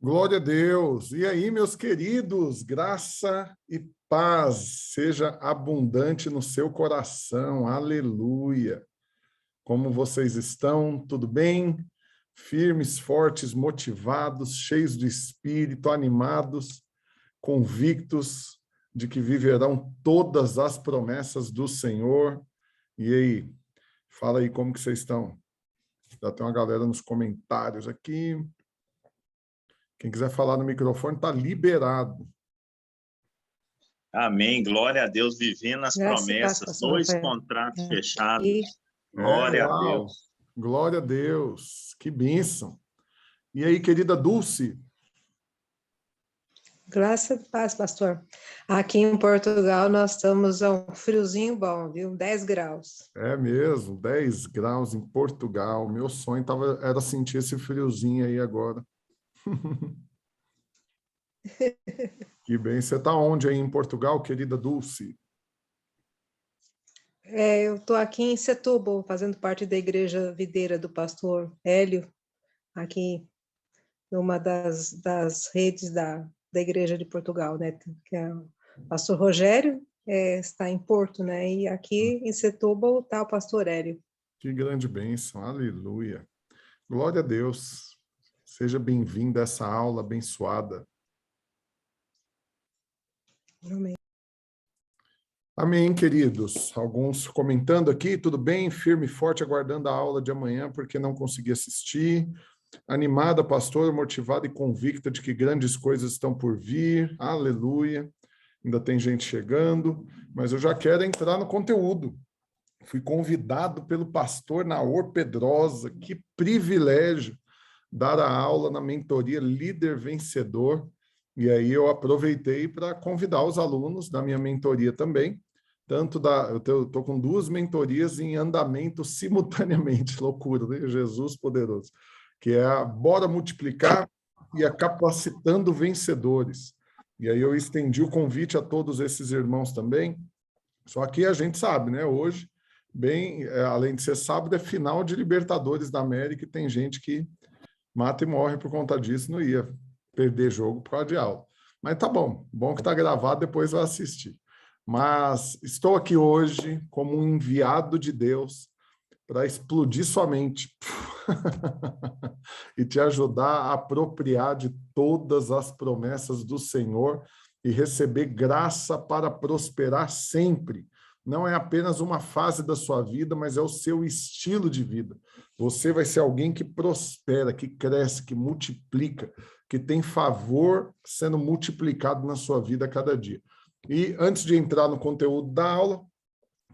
Glória a Deus! E aí, meus queridos, graça e paz seja abundante no seu coração, aleluia! Como vocês estão? Tudo bem? Firmes, fortes, motivados, cheios de espírito, animados, convictos de que viverão todas as promessas do Senhor. E aí, fala aí como que vocês estão? Já tem uma galera nos comentários aqui. Quem quiser falar no microfone está liberado. Amém. Glória a Deus, vivendo as promessas. 2 contratos fechados. Glória a Deus. Glória a Deus. Que bênção. E aí, querida Dulce? Graça e paz, pastor. Aqui em Portugal nós estamos a um friozinho bom, viu? 10 graus. É mesmo, 10 graus em Portugal. Meu sonho era sentir esse friozinho aí agora. Que bem. Você está onde aí em Portugal, querida Dulce? Eu estou aqui em Setúbal, fazendo parte da igreja videira do pastor Hélio, aqui numa das redes da igreja de Portugal, né? Que é o pastor Rogério está em Porto, né? E aqui em Setúbal está o pastor Hélio. Que grande bênção, aleluia. Glória a Deus. Seja bem-vindo a essa aula abençoada. Amém. Amém, queridos. Alguns comentando aqui, tudo bem? Firme e forte, aguardando a aula de amanhã, porque não consegui assistir. Animada, pastora, motivada e convicta de que grandes coisas estão por vir. Aleluia. Ainda tem gente chegando, mas eu já quero entrar no conteúdo. Fui convidado pelo pastor Naor Pedrosa. Que privilégio dar a aula na mentoria Líder Vencedor. E aí eu aproveitei para convidar os alunos da minha mentoria também. Eu estou com 2 mentorias em andamento simultaneamente. Loucura, né? Jesus poderoso. Que é a Bora Multiplicar e a Capacitando Vencedores. E aí eu estendi o convite a todos esses irmãos também. Só que a gente sabe, né? Hoje, além de ser sábado, é final de Libertadores da América e tem gente que mata e morre por conta disso, não ia perder jogo por causa de aula. Mas tá bom que está gravado, depois vai assistir. Mas estou aqui hoje como um enviado de Deus para explodir sua mente e te ajudar a apropriar de todas as promessas do Senhor e receber graça para prosperar sempre. Não é apenas uma fase da sua vida, mas é o seu estilo de vida. Você vai ser alguém que prospera, que cresce, que multiplica, que tem favor sendo multiplicado na sua vida a cada dia. E antes de entrar no conteúdo da aula,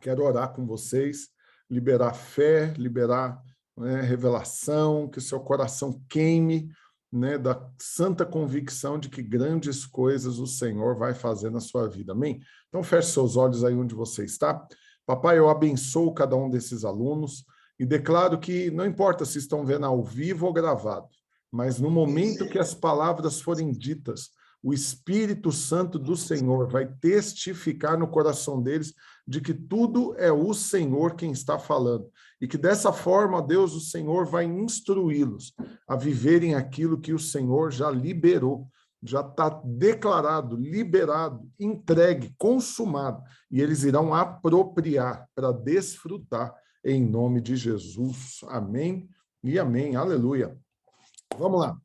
quero orar com vocês, liberar fé, liberar revelação, que o seu coração queime, né, da santa convicção de que grandes coisas o Senhor vai fazer na sua vida. Amém? Então, feche seus olhos aí onde você está. Papai, eu abençoo cada um desses alunos e declaro que não importa se estão vendo ao vivo ou gravado, mas no momento que as palavras forem ditas, o Espírito Santo do Senhor vai testificar no coração deles de que tudo é o Senhor quem está falando. E que dessa forma, Deus, o Senhor vai instruí-los a viverem aquilo que o Senhor já liberou, já está declarado, liberado, entregue, consumado. E eles irão apropriar para desfrutar em nome de Jesus. Amém e amém. Aleluia. Vamos lá.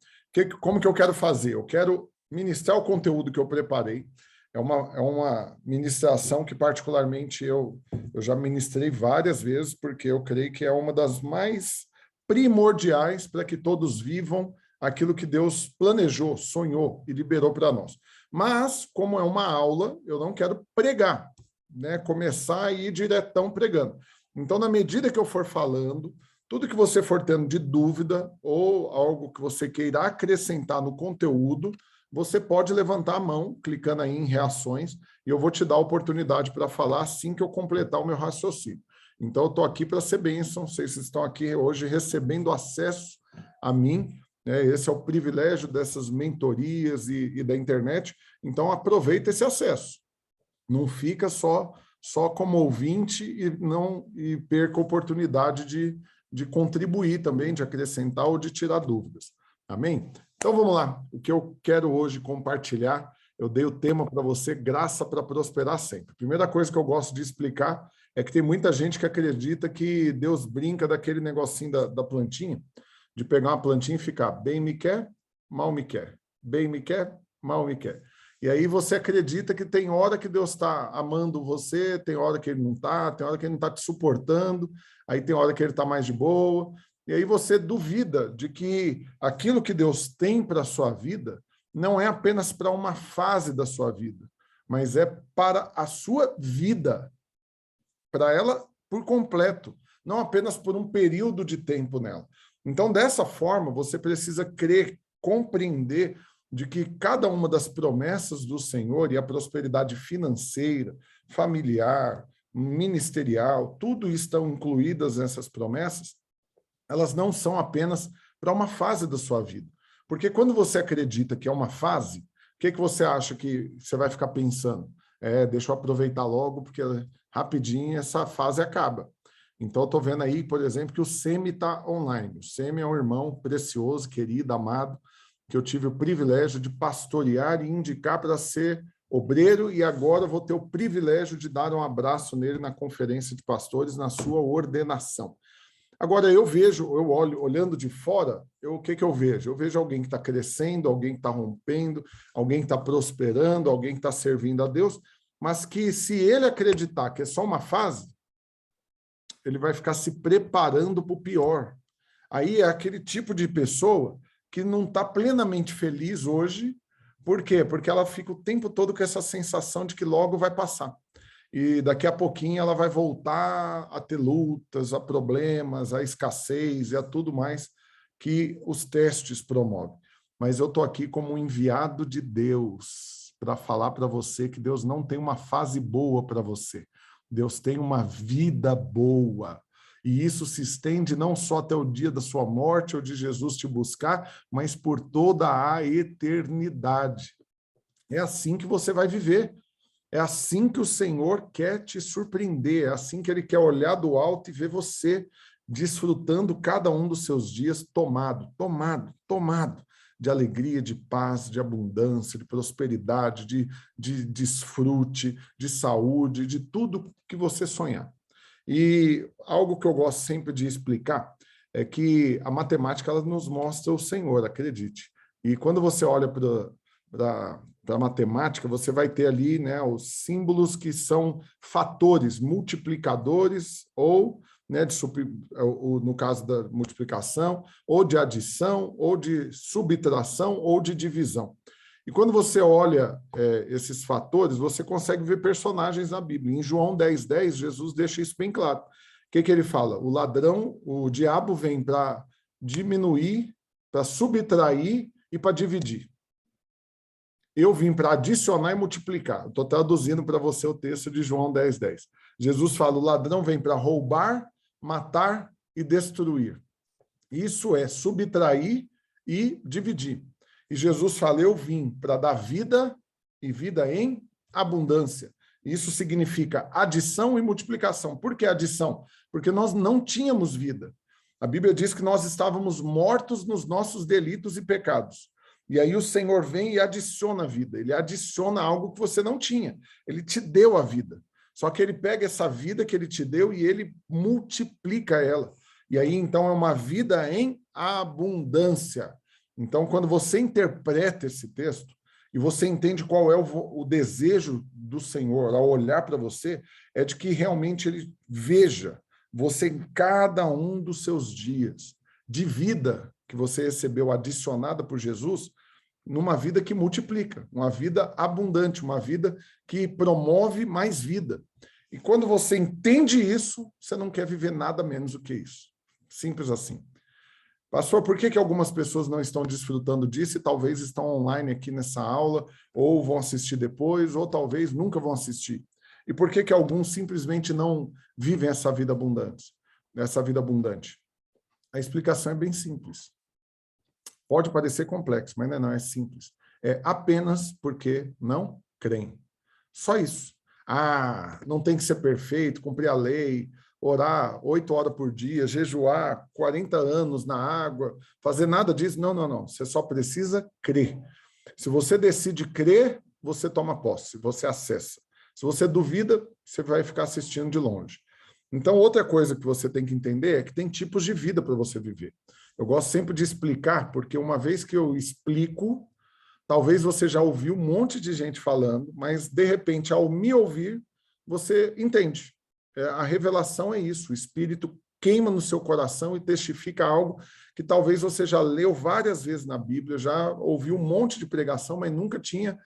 Como que eu quero fazer? Eu quero ministrar o conteúdo que eu preparei. É uma ministração que, particularmente, eu já ministrei várias vezes, porque eu creio que é uma das mais primordiais para que todos vivam aquilo que Deus planejou, sonhou e liberou para nós. Mas, como é uma aula, eu não quero pregar, né? Começar a ir diretão pregando. Então, na medida que eu for falando, tudo que você for tendo de dúvida ou algo que você queira acrescentar no conteúdo, você pode levantar a mão, clicando aí em reações, e eu vou te dar a oportunidade para falar assim que eu completar o meu raciocínio. Então, eu estou aqui para ser bênção, vocês estão aqui hoje recebendo acesso a mim, né? Esse é o privilégio dessas mentorias e da internet, então aproveita esse acesso. Não fica só como ouvinte e perca a oportunidade de contribuir também, de acrescentar ou de tirar dúvidas. Amém? Então, vamos lá. O que eu quero hoje compartilhar, eu dei o tema para você, graça para prosperar sempre. A primeira coisa que eu gosto de explicar é que tem muita gente que acredita que Deus brinca daquele negocinho da plantinha, de pegar uma plantinha e ficar bem me quer, mal me quer. Bem me quer, mal me quer. E aí você acredita que tem hora que Deus está amando você, tem hora que ele não está, tem hora que ele não está te suportando, aí tem hora que ele está mais de boa. E aí você duvida de que aquilo que Deus tem para a sua vida não é apenas para uma fase da sua vida, mas é para a sua vida, para ela por completo, não apenas por um período de tempo nela. Então, dessa forma, você precisa crer, compreender de que cada uma das promessas do Senhor e a prosperidade financeira, familiar, ministerial, tudo estão incluídas nessas promessas, elas não são apenas para uma fase da sua vida. Porque quando você acredita que é uma fase, o que você acha que você vai ficar pensando? Deixa eu aproveitar logo, porque rapidinho essa fase acaba. Então, eu estou vendo aí, por exemplo, que o Semi está online. O Semi é um irmão precioso, querido, amado, que eu tive o privilégio de pastorear e indicar para ser obreiro, e agora vou ter o privilégio de dar um abraço nele na conferência de pastores, na sua ordenação. Agora, eu olho, olhando de fora, o que eu vejo? Eu vejo alguém que está crescendo, alguém que está rompendo, alguém que está prosperando, alguém que está servindo a Deus, mas que se ele acreditar que é só uma fase, ele vai ficar se preparando para o pior. Aí é aquele tipo de pessoa que não está plenamente feliz hoje. Por quê? Porque ela fica o tempo todo com essa sensação de que logo vai passar. E daqui a pouquinho ela vai voltar a ter lutas, a problemas, a escassez e a tudo mais que os testes promovem. Mas eu estou aqui como um enviado de Deus para falar para você que Deus não tem uma fase boa para você. Deus tem uma vida boa. E isso se estende não só até o dia da sua morte ou de Jesus te buscar, mas por toda a eternidade. É assim que você vai viver. É assim que o Senhor quer te surpreender. É assim que Ele quer olhar do alto e ver você desfrutando cada um dos seus dias tomado de alegria, de paz, de abundância, de prosperidade, de desfrute, de saúde, de tudo que você sonhar. E algo que eu gosto sempre de explicar é que a matemática ela nos mostra o Senhor, acredite. E quando você olha para a matemática, você vai ter ali, né, os símbolos que são fatores, multiplicadores ou, né, no caso da multiplicação, ou de adição, ou de subtração, ou de divisão. E quando você olha esses fatores, você consegue ver personagens na Bíblia. Em João 10:10, Jesus deixa isso bem claro. O que ele fala? O ladrão, o diabo vem para diminuir, para subtrair e para dividir. Eu vim para adicionar e multiplicar. Estou traduzindo para você o texto de João 10:10. Jesus fala, o ladrão vem para roubar, matar e destruir. Isso é subtrair e dividir. E Jesus fala, eu vim para dar vida e vida em abundância. Isso significa adição e multiplicação. Por que adição? Porque nós não tínhamos vida. A Bíblia diz que nós estávamos mortos nos nossos delitos e pecados. E aí o Senhor vem e adiciona a vida. Ele adiciona algo que você não tinha. Ele te deu a vida. Só que ele pega essa vida que ele te deu e ele multiplica ela. E aí, então, é uma vida em abundância. Então, quando você interpreta esse texto e você entende qual é o desejo do Senhor ao olhar para você, é de que realmente ele veja você em cada um dos seus dias de vida que você recebeu adicionada por Jesus, numa vida que multiplica, uma vida abundante, uma vida que promove mais vida. E quando você entende isso, você não quer viver nada menos do que isso. Simples assim. Pastor, por que algumas pessoas não estão desfrutando disso e talvez estão online aqui nessa aula, ou vão assistir depois, ou talvez nunca vão assistir? E por que alguns simplesmente não vivem essa vida abundante? A explicação é bem simples. Pode parecer complexo, mas não é simples. É apenas porque não creem. Só isso. Não tem que ser perfeito, cumprir a lei, orar 8 horas por dia, jejuar 40 anos na água, fazer nada disso. Não, não, não. Você só precisa crer. Se você decide crer, você toma posse, você acessa. Se você duvida, você vai ficar assistindo de longe. Então, outra coisa que você tem que entender é que tem tipos de vida para você viver. Eu gosto sempre de explicar, porque uma vez que eu explico, talvez você já ouviu um monte de gente falando, mas, de repente, ao me ouvir, você entende. A revelação é isso, o Espírito queima no seu coração e testifica algo que talvez você já leu várias vezes na Bíblia, já ouviu um monte de pregação, mas nunca tinha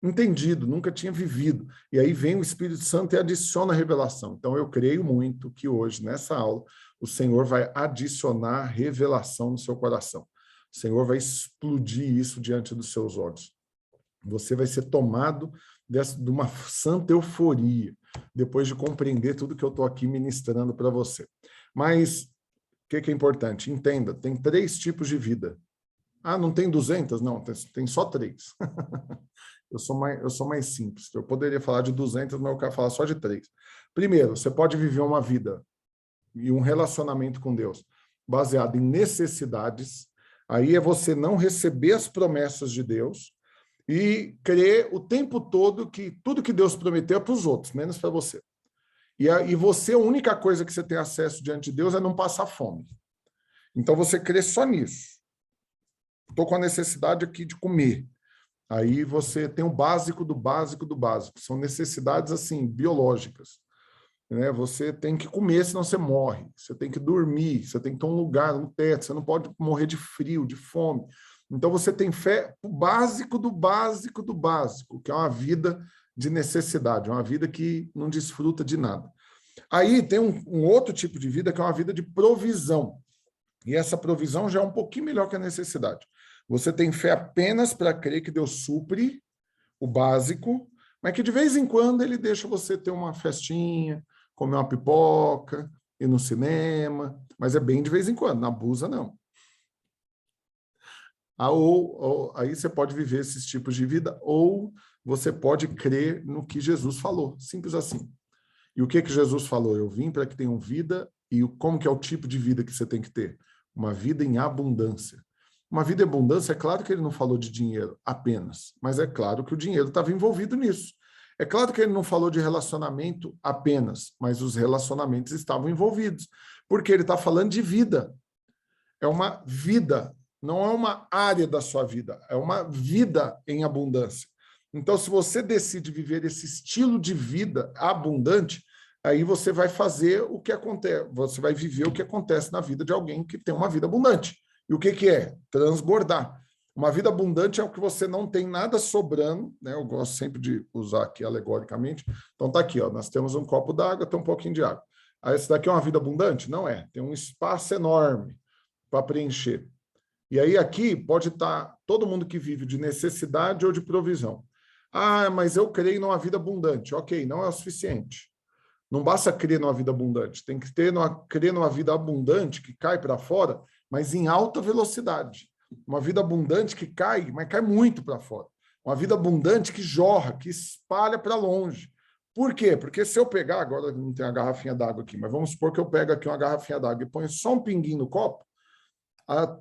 entendido, nunca tinha vivido. E aí vem o Espírito Santo e adiciona a revelação. Então, eu creio muito que hoje, nessa aula, o Senhor vai adicionar revelação no seu coração. O Senhor vai explodir isso diante dos seus olhos. Você vai ser tomado de uma santa euforia, depois de compreender tudo que eu estou aqui ministrando para você. Mas, o que é importante? Entenda, tem 3 tipos de vida. Ah, não tem 200? Não, tem só 3. Eu sou mais simples. Eu poderia falar de 200, mas eu quero falar só de 3. Primeiro, você pode viver uma vida e um relacionamento com Deus baseado em necessidades. Aí é você não receber as promessas de Deus e crer o tempo todo que tudo que Deus prometeu é para os outros, menos para você. E você, a única coisa que você tem acesso diante de Deus é não passar fome. Então você crê só nisso. Estou com a necessidade aqui de comer. Aí você tem o básico do básico do básico. São necessidades, assim, biológicas. Né? Você tem que comer, senão você morre. Você tem que dormir, você tem que ter um lugar, um teto. Você não pode morrer de frio, de fome. Então você tem fé o básico do básico do básico, que é uma vida de necessidade, uma vida que não desfruta de nada. Aí tem um outro tipo de vida que é uma vida de provisão. E essa provisão já é um pouquinho melhor que a necessidade. Você tem fé apenas para crer que Deus supre o básico, mas que de vez em quando ele deixa você ter uma festinha, comer uma pipoca, ir no cinema, mas é bem de vez em quando, não abusa não. Aí você pode viver esses tipos de vida, ou você pode crer no que Jesus falou, simples assim. E o que Jesus falou? Eu vim para que tenham vida, e como que é o tipo de vida que você tem que ter? Uma vida em abundância. Uma vida em abundância, é claro que ele não falou de dinheiro apenas, mas é claro que o dinheiro estava envolvido nisso. É claro que ele não falou de relacionamento apenas, mas os relacionamentos estavam envolvidos, porque ele está falando de vida. É uma vida, não é uma área da sua vida, é uma vida em abundância. Então, se você decide viver esse estilo de vida abundante, aí você vai fazer o que acontece, você vai viver o que acontece na vida de alguém que tem uma vida abundante. E o que é? Transbordar. Uma vida abundante é o que você não tem nada sobrando, né? Eu gosto sempre de usar aqui alegoricamente. Então tá aqui, ó, nós temos um copo d'água, tem um pouquinho de água. Aí esse daqui é uma vida abundante? Não é. Tem um espaço enorme para preencher. E aí aqui pode estar todo mundo que vive de necessidade ou de provisão. Ah, mas eu creio numa vida abundante. Ok, não é o suficiente. Não basta crer numa vida abundante. Tem que crer numa vida abundante que cai para fora, mas em alta velocidade. Uma vida abundante que cai, mas cai muito para fora. Uma vida abundante que jorra, que espalha para longe. Por quê? Porque se eu pegar, agora não tem a garrafinha d'água aqui, mas vamos supor que eu pego aqui uma garrafinha d'água e ponho só um pinguinho no copo,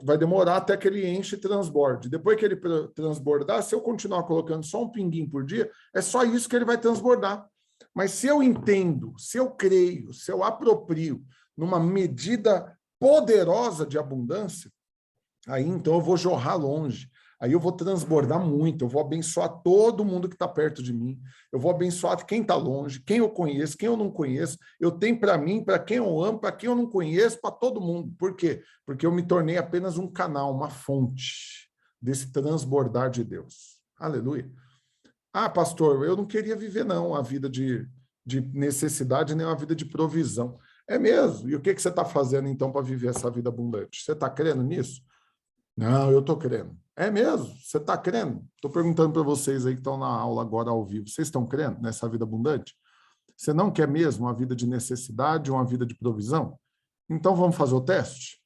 vai demorar até que ele enche e transborde. Depois que ele transbordar, se eu continuar colocando só um pinguinho por dia, é só isso que ele vai transbordar. Mas se eu entendo, se eu creio, se eu aproprio numa medida poderosa de abundância, aí então eu vou jorrar longe, aí eu vou transbordar muito, eu vou abençoar todo mundo que está perto de mim, eu vou abençoar quem está longe, quem eu conheço, quem eu não conheço, eu tenho para mim, para quem eu amo, para quem eu não conheço, para todo mundo. Por quê? Porque eu me tornei apenas um canal, uma fonte desse transbordar de Deus. Aleluia. Ah, pastor, eu não queria viver não a vida de necessidade, nem uma vida de provisão. É mesmo? E o que você está fazendo então para viver essa vida abundante? Você está crendo nisso? Não, eu estou crendo. É mesmo? Você está crendo? Estou perguntando para vocês aí que estão na aula agora ao vivo. Vocês estão crendo nessa vida abundante? Você não quer mesmo uma vida de necessidade, uma vida de provisão? Então vamos fazer o teste?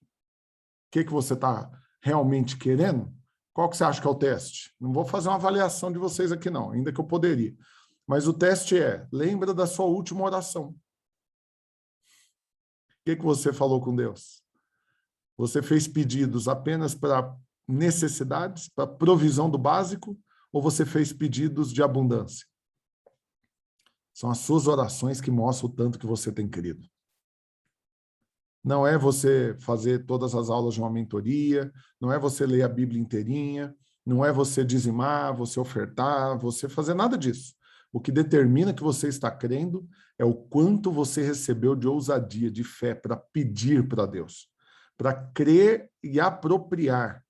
O que você está realmente querendo? Qual que você acha que é o teste? Não vou fazer uma avaliação de vocês aqui não, ainda que eu poderia. Mas o teste é, lembra da sua última oração. que você falou com Deus? Você fez pedidos apenas para necessidades, para provisão do básico, ou você fez pedidos de abundância? São as suas orações que mostram o tanto que você tem crido. Não é você fazer todas as aulas de uma mentoria, não é você ler a Bíblia inteirinha, não é você dizimar, você ofertar, você fazer nada disso. O que determina que você está crendo é o quanto você recebeu de ousadia, de fé, para pedir para Deus, para crer e apropriar.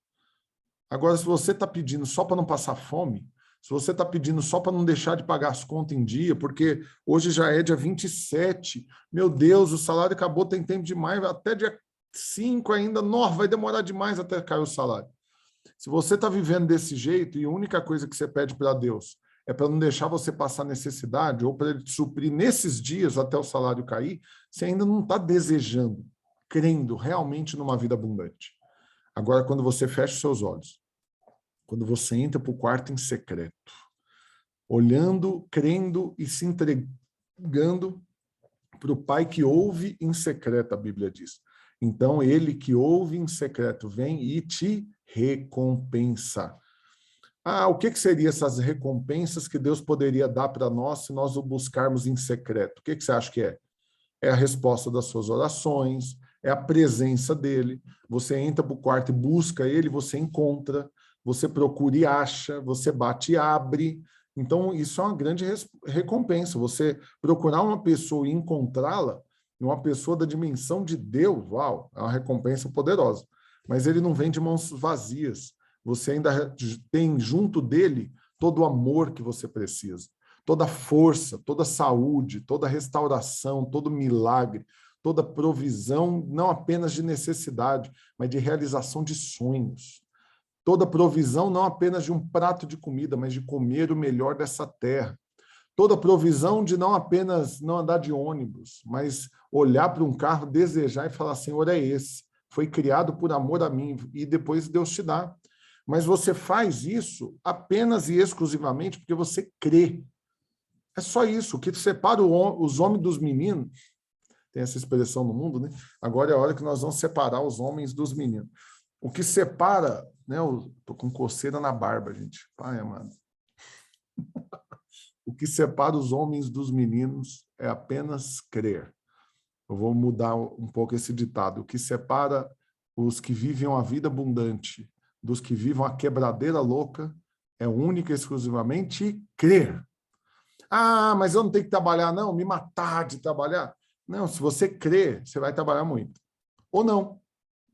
Agora, se você está pedindo só para não passar fome, se você está pedindo só para não deixar de pagar as contas em dia, porque hoje já é dia 27, meu Deus, o salário acabou, tem tempo demais, até dia 5 ainda, vai demorar demais até cair o salário. Se você está vivendo desse jeito e a única coisa que você pede para Deus é para não deixar você passar necessidade ou para ele te suprir nesses dias até o salário cair, você ainda não está desejando, crendo realmente numa vida abundante. Agora, quando você fecha os seus olhos, quando você entra para o quarto em secreto, olhando, crendo e se entregando para o Pai que ouve em secreto, a Bíblia diz. Então, ele que ouve em secreto vem e te recompensa. O que seriam essas recompensas que Deus poderia dar para nós se nós o buscarmos em secreto? O que você acha que é? É a resposta das suas orações, é a presença dele. Você entra para o quarto e busca ele, você encontra, você procura e acha, você bate e abre. Então, isso é uma grande recompensa. Você procurar uma pessoa e encontrá-la, uma pessoa da dimensão de Deus, uau, é uma recompensa poderosa. Mas ele não vem de mãos vazias. Você ainda tem junto dele todo o amor que você precisa, toda a força, toda a saúde, toda a restauração, todo milagre, toda provisão, não apenas de necessidade, mas de realização de sonhos. Toda provisão não apenas de um prato de comida, mas de comer o melhor dessa terra. Toda provisão de não apenas não andar de ônibus, mas olhar para um carro, desejar e falar, Senhor, é esse. Foi criado por amor a mim, e depois Deus te dá. Mas você faz isso apenas e exclusivamente porque você crê. É só isso. O que separa os homens dos meninos, tem essa expressão no mundo, né? Agora é a hora que nós vamos separar os homens dos meninos. O que separa, né? Tô com coceira na barba, gente. Pai amado. O que separa os homens dos meninos é apenas crer. Eu vou mudar um pouco esse ditado. O que separa os que vivem uma vida abundante dos que vivem a quebradeira louca é única e exclusivamente crer. Mas eu não tenho que trabalhar, não, me matar de trabalhar. Não, se você crer, você vai trabalhar muito. Ou não.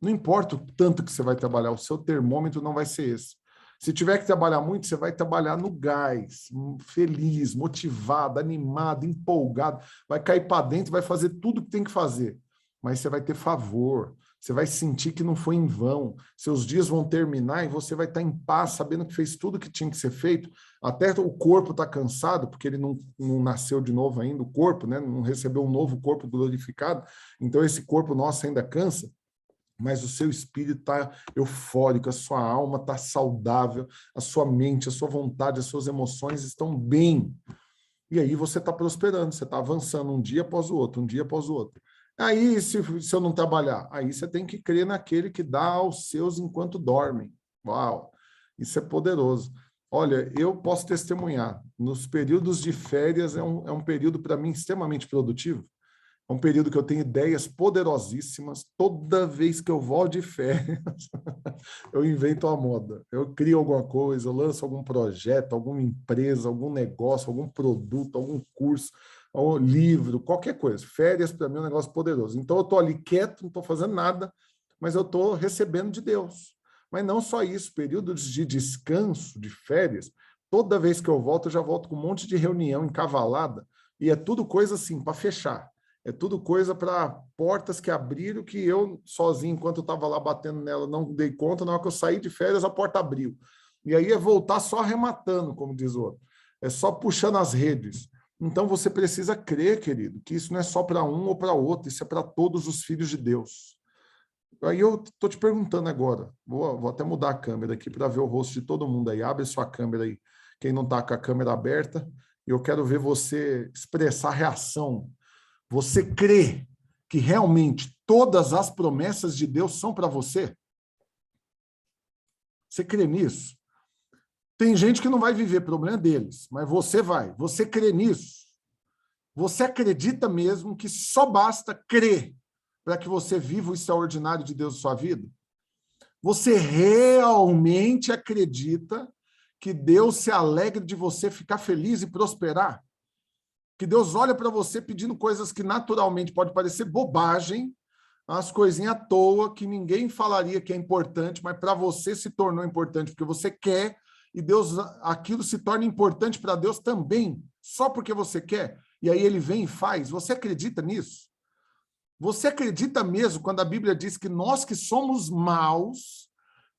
Não importa o tanto que você vai trabalhar, o seu termômetro não vai ser esse. Se tiver que trabalhar muito, você vai trabalhar no gás, feliz, motivado, animado, empolgado, vai cair para dentro, vai fazer tudo o que tem que fazer. Mas você vai ter favor, você vai sentir que não foi em vão, seus dias vão terminar e você vai estar em paz, sabendo que fez tudo que tinha que ser feito, até o corpo está cansado, porque ele não nasceu de novo ainda, o corpo, né? Não recebeu um novo corpo glorificado, então esse corpo nosso ainda cansa, mas o seu espírito está eufórico, a sua alma está saudável, a sua mente, a sua vontade, as suas emoções estão bem. E aí você está prosperando, você está avançando um dia após o outro, um dia após o outro. Aí, se eu não trabalhar, aí você tem que crer naquele que dá aos seus enquanto dormem. Uau, isso é poderoso. Olha, eu posso testemunhar, nos períodos de férias é um período, para mim, extremamente produtivo. É um período que eu tenho ideias poderosíssimas. Toda vez que eu volto de férias, eu invento uma moda. Eu crio alguma coisa, eu lanço algum projeto, alguma empresa, algum negócio, algum produto, algum curso, um livro, qualquer coisa. Férias, para mim, é um negócio poderoso. Então, eu estou ali quieto, não estou fazendo nada, mas eu estou recebendo de Deus. Mas não só isso, períodos de descanso, de férias, toda vez que eu volto, eu já volto com um monte de reunião encavalada, e é tudo coisa assim, para fechar. É tudo coisa para portas que abriram, que eu sozinho, enquanto eu estava lá batendo nela, não dei conta. Na hora que eu saí de férias, a porta abriu. E aí é voltar só arrematando, como diz o outro. É só puxando as redes. Então você precisa crer, querido, que isso não é só para um ou para outro, isso é para todos os filhos de Deus. Aí eu estou te perguntando agora, vou até mudar a câmera aqui para ver o rosto de todo mundo aí. Abre sua câmera aí, quem não está com a câmera aberta. Eu quero ver você expressar reação. Você crê que realmente todas as promessas de Deus são para você? Você crê nisso? Tem gente que não vai viver, problema deles, mas você vai. Você crê nisso? Você acredita mesmo que só basta crer para que você viva o extraordinário de Deus em sua vida? Você realmente acredita que Deus se alegre de você ficar feliz e prosperar? Que Deus olha para você pedindo coisas que naturalmente pode parecer bobagem, umas coisinhas à toa que ninguém falaria que é importante, mas para você se tornou importante porque você quer, e Deus, aquilo se torna importante para Deus também, só porque você quer. E aí ele vem e faz. Você acredita nisso? Você acredita mesmo quando a Bíblia diz que nós que somos maus,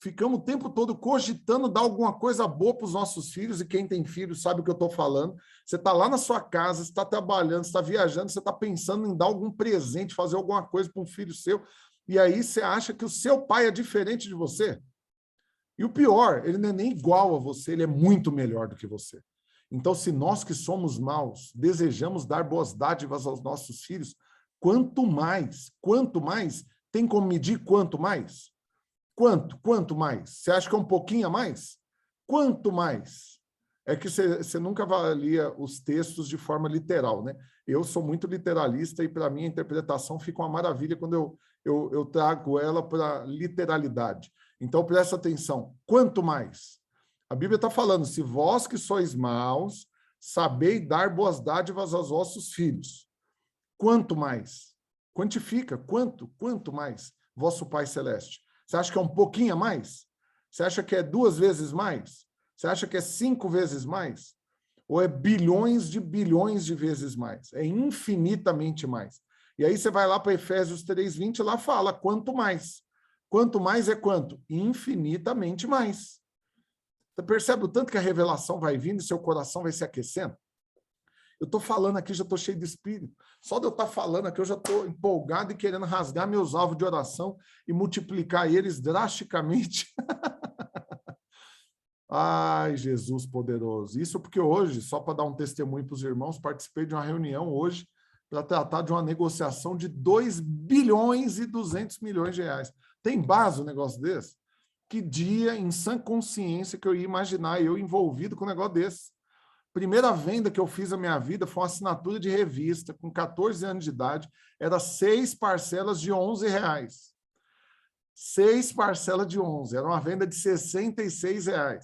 ficamos o tempo todo cogitando dar alguma coisa boa para os nossos filhos, e quem tem filhos sabe o que eu estou falando. Você está lá na sua casa, você está trabalhando, você está viajando, você está pensando em dar algum presente, fazer alguma coisa para um filho seu, e aí você acha que o seu pai é diferente de você. E o pior, ele não é nem igual a você, ele é muito melhor do que você. Então, se nós que somos maus desejamos dar boas dádivas aos nossos filhos, quanto mais, tem como medir quanto mais? Quanto mais? Você acha que é um pouquinho a mais? Quanto mais? É que você nunca avalia os textos de forma literal, né? Eu sou muito literalista e, para mim, a interpretação fica uma maravilha quando eu trago ela para literalidade. Então, presta atenção. Quanto mais? A Bíblia está falando, se vós que sois maus, sabeis dar boas dádivas aos vossos filhos. Quanto mais? Quantifica. Quanto mais? Vosso Pai Celeste. Você acha que é um pouquinho a mais? Você acha que é 2 vezes mais? Você acha que é 5 vezes mais? Ou é bilhões de vezes mais? É infinitamente mais. E aí você vai lá para Efésios 3:20, lá fala quanto mais. Quanto mais é quanto? Infinitamente mais. Você percebe o tanto que a revelação vai vindo e seu coração vai se aquecendo? Eu estou falando aqui, já estou cheio de espírito. Só de eu estar falando aqui, eu já estou empolgado e querendo rasgar meus alvos de oração e multiplicar eles drasticamente. Ai, Jesus poderoso. Isso porque hoje, só para dar um testemunho para os irmãos, participei de uma reunião hoje para tratar de uma negociação de 2 bilhões e 200 milhões de reais. Tem base um negócio desse? Que dia, em sã consciência, que eu ia imaginar eu envolvido com um negócio desse? Primeira venda que eu fiz na minha vida foi uma assinatura de revista, com 14 anos de idade, era 6 parcelas de R$11. 6 parcelas de 11, era uma venda de R$66.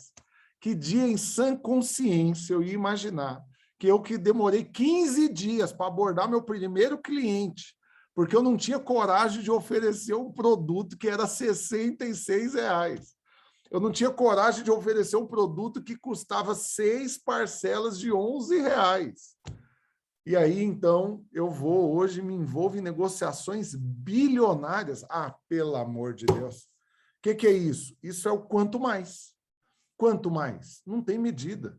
Que dia, em sã consciência, eu ia imaginar que eu que demorei 15 dias para abordar meu primeiro cliente, porque eu não tinha coragem de oferecer um produto que era R$66. Eu não tinha coragem de oferecer um produto que custava 6 parcelas de R$11. E aí, então, eu vou hoje, me envolvo em negociações bilionárias. Ah, pelo amor de Deus. O que é isso? Isso é o quanto mais. Quanto mais? Não tem medida.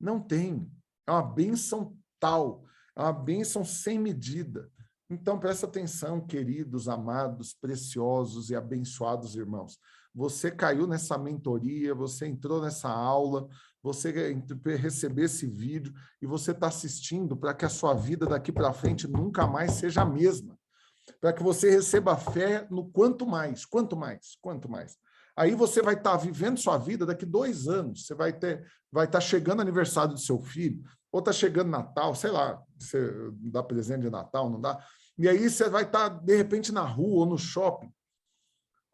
Não tem. É uma bênção tal. É uma bênção sem medida. Então, presta atenção, queridos, amados, preciosos e abençoados irmãos. Você caiu nessa mentoria, você entrou nessa aula, você recebeu esse vídeo e você está assistindo para que a sua vida daqui para frente nunca mais seja a mesma. Para que você receba fé no quanto mais. Aí você vai estar vivendo sua vida daqui 2 anos. Você vai estar chegando o aniversário do seu filho, ou está chegando Natal, sei lá, você dá presente de Natal, não dá? E aí você vai estar, de repente, na rua ou no shopping.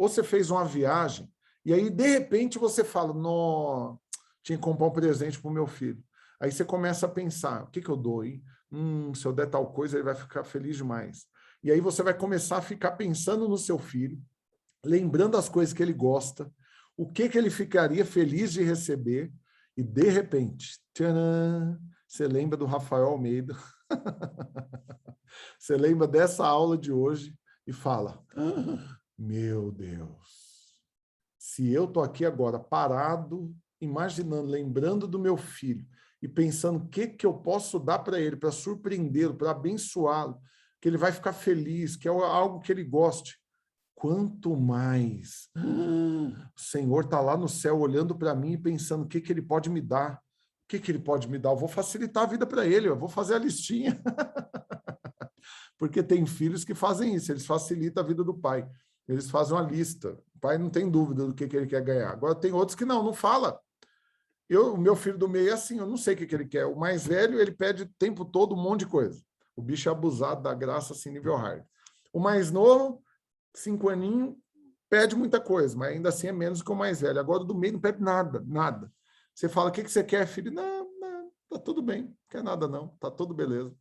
Ou você fez uma viagem, e aí, de repente, você fala, não, tinha que comprar um presente para o meu filho. Aí você começa a pensar, o que eu dou, hein? Se eu der tal coisa, ele vai ficar feliz demais. E aí você vai começar a ficar pensando no seu filho, lembrando as coisas que ele gosta, o que ele ficaria feliz de receber, e, de repente, tcharam, você lembra do Rafael Almeida, você lembra dessa aula de hoje e fala... Meu Deus, se eu estou aqui agora parado, imaginando, lembrando do meu filho e pensando o que eu posso dar para ele, para surpreendê-lo, para abençoá-lo, que ele vai ficar feliz, que é algo que ele goste. Quanto mais o Senhor está lá no céu olhando para mim e pensando o que ele pode me dar. O que ele pode me dar? Eu vou facilitar a vida para ele, eu vou fazer a listinha. Porque tem filhos que fazem isso, eles facilitam a vida do pai. Eles fazem uma lista. O pai não tem dúvida do que ele quer ganhar. Agora tem outros que não fala. O meu filho do meio é assim, eu não sei o que ele quer. O mais velho, ele pede o tempo todo um monte de coisa. O bicho é abusado da graça, assim, nível hard. O mais novo, 5 aninhos, pede muita coisa, mas ainda assim é menos que o mais velho. Agora o do meio não pede nada, nada. Você fala, o que você quer, filho? Não, tá tudo bem, não quer nada não, tá tudo beleza.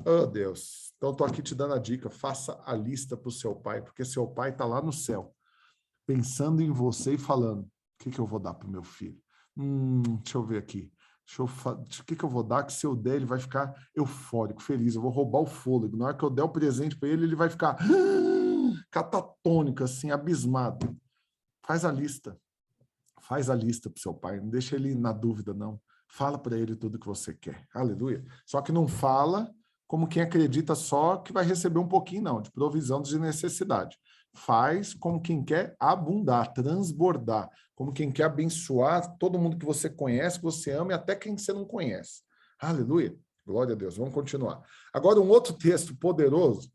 Oh, Deus. Então, estou aqui te dando a dica, faça a lista para o seu pai, porque seu pai está lá no céu, pensando em você e falando, o que eu vou dar para o meu filho? Deixa eu ver aqui. O que eu vou dar? Que se eu der, ele vai ficar eufórico, feliz. Eu vou roubar o fôlego. Na hora que eu der o presente para ele, ele vai ficar catatônico, assim, abismado. Faz a lista. Faz a lista para o seu pai. Não deixa ele na dúvida, não. Fala para ele tudo que você quer. Aleluia. Só que não fala como quem acredita só que vai receber um pouquinho, não, de provisão de necessidade. Faz como quem quer abundar, transbordar, como quem quer abençoar todo mundo que você conhece, que você ama, e até quem você não conhece. Aleluia. Glória a Deus. Vamos continuar. Agora, um outro texto poderoso.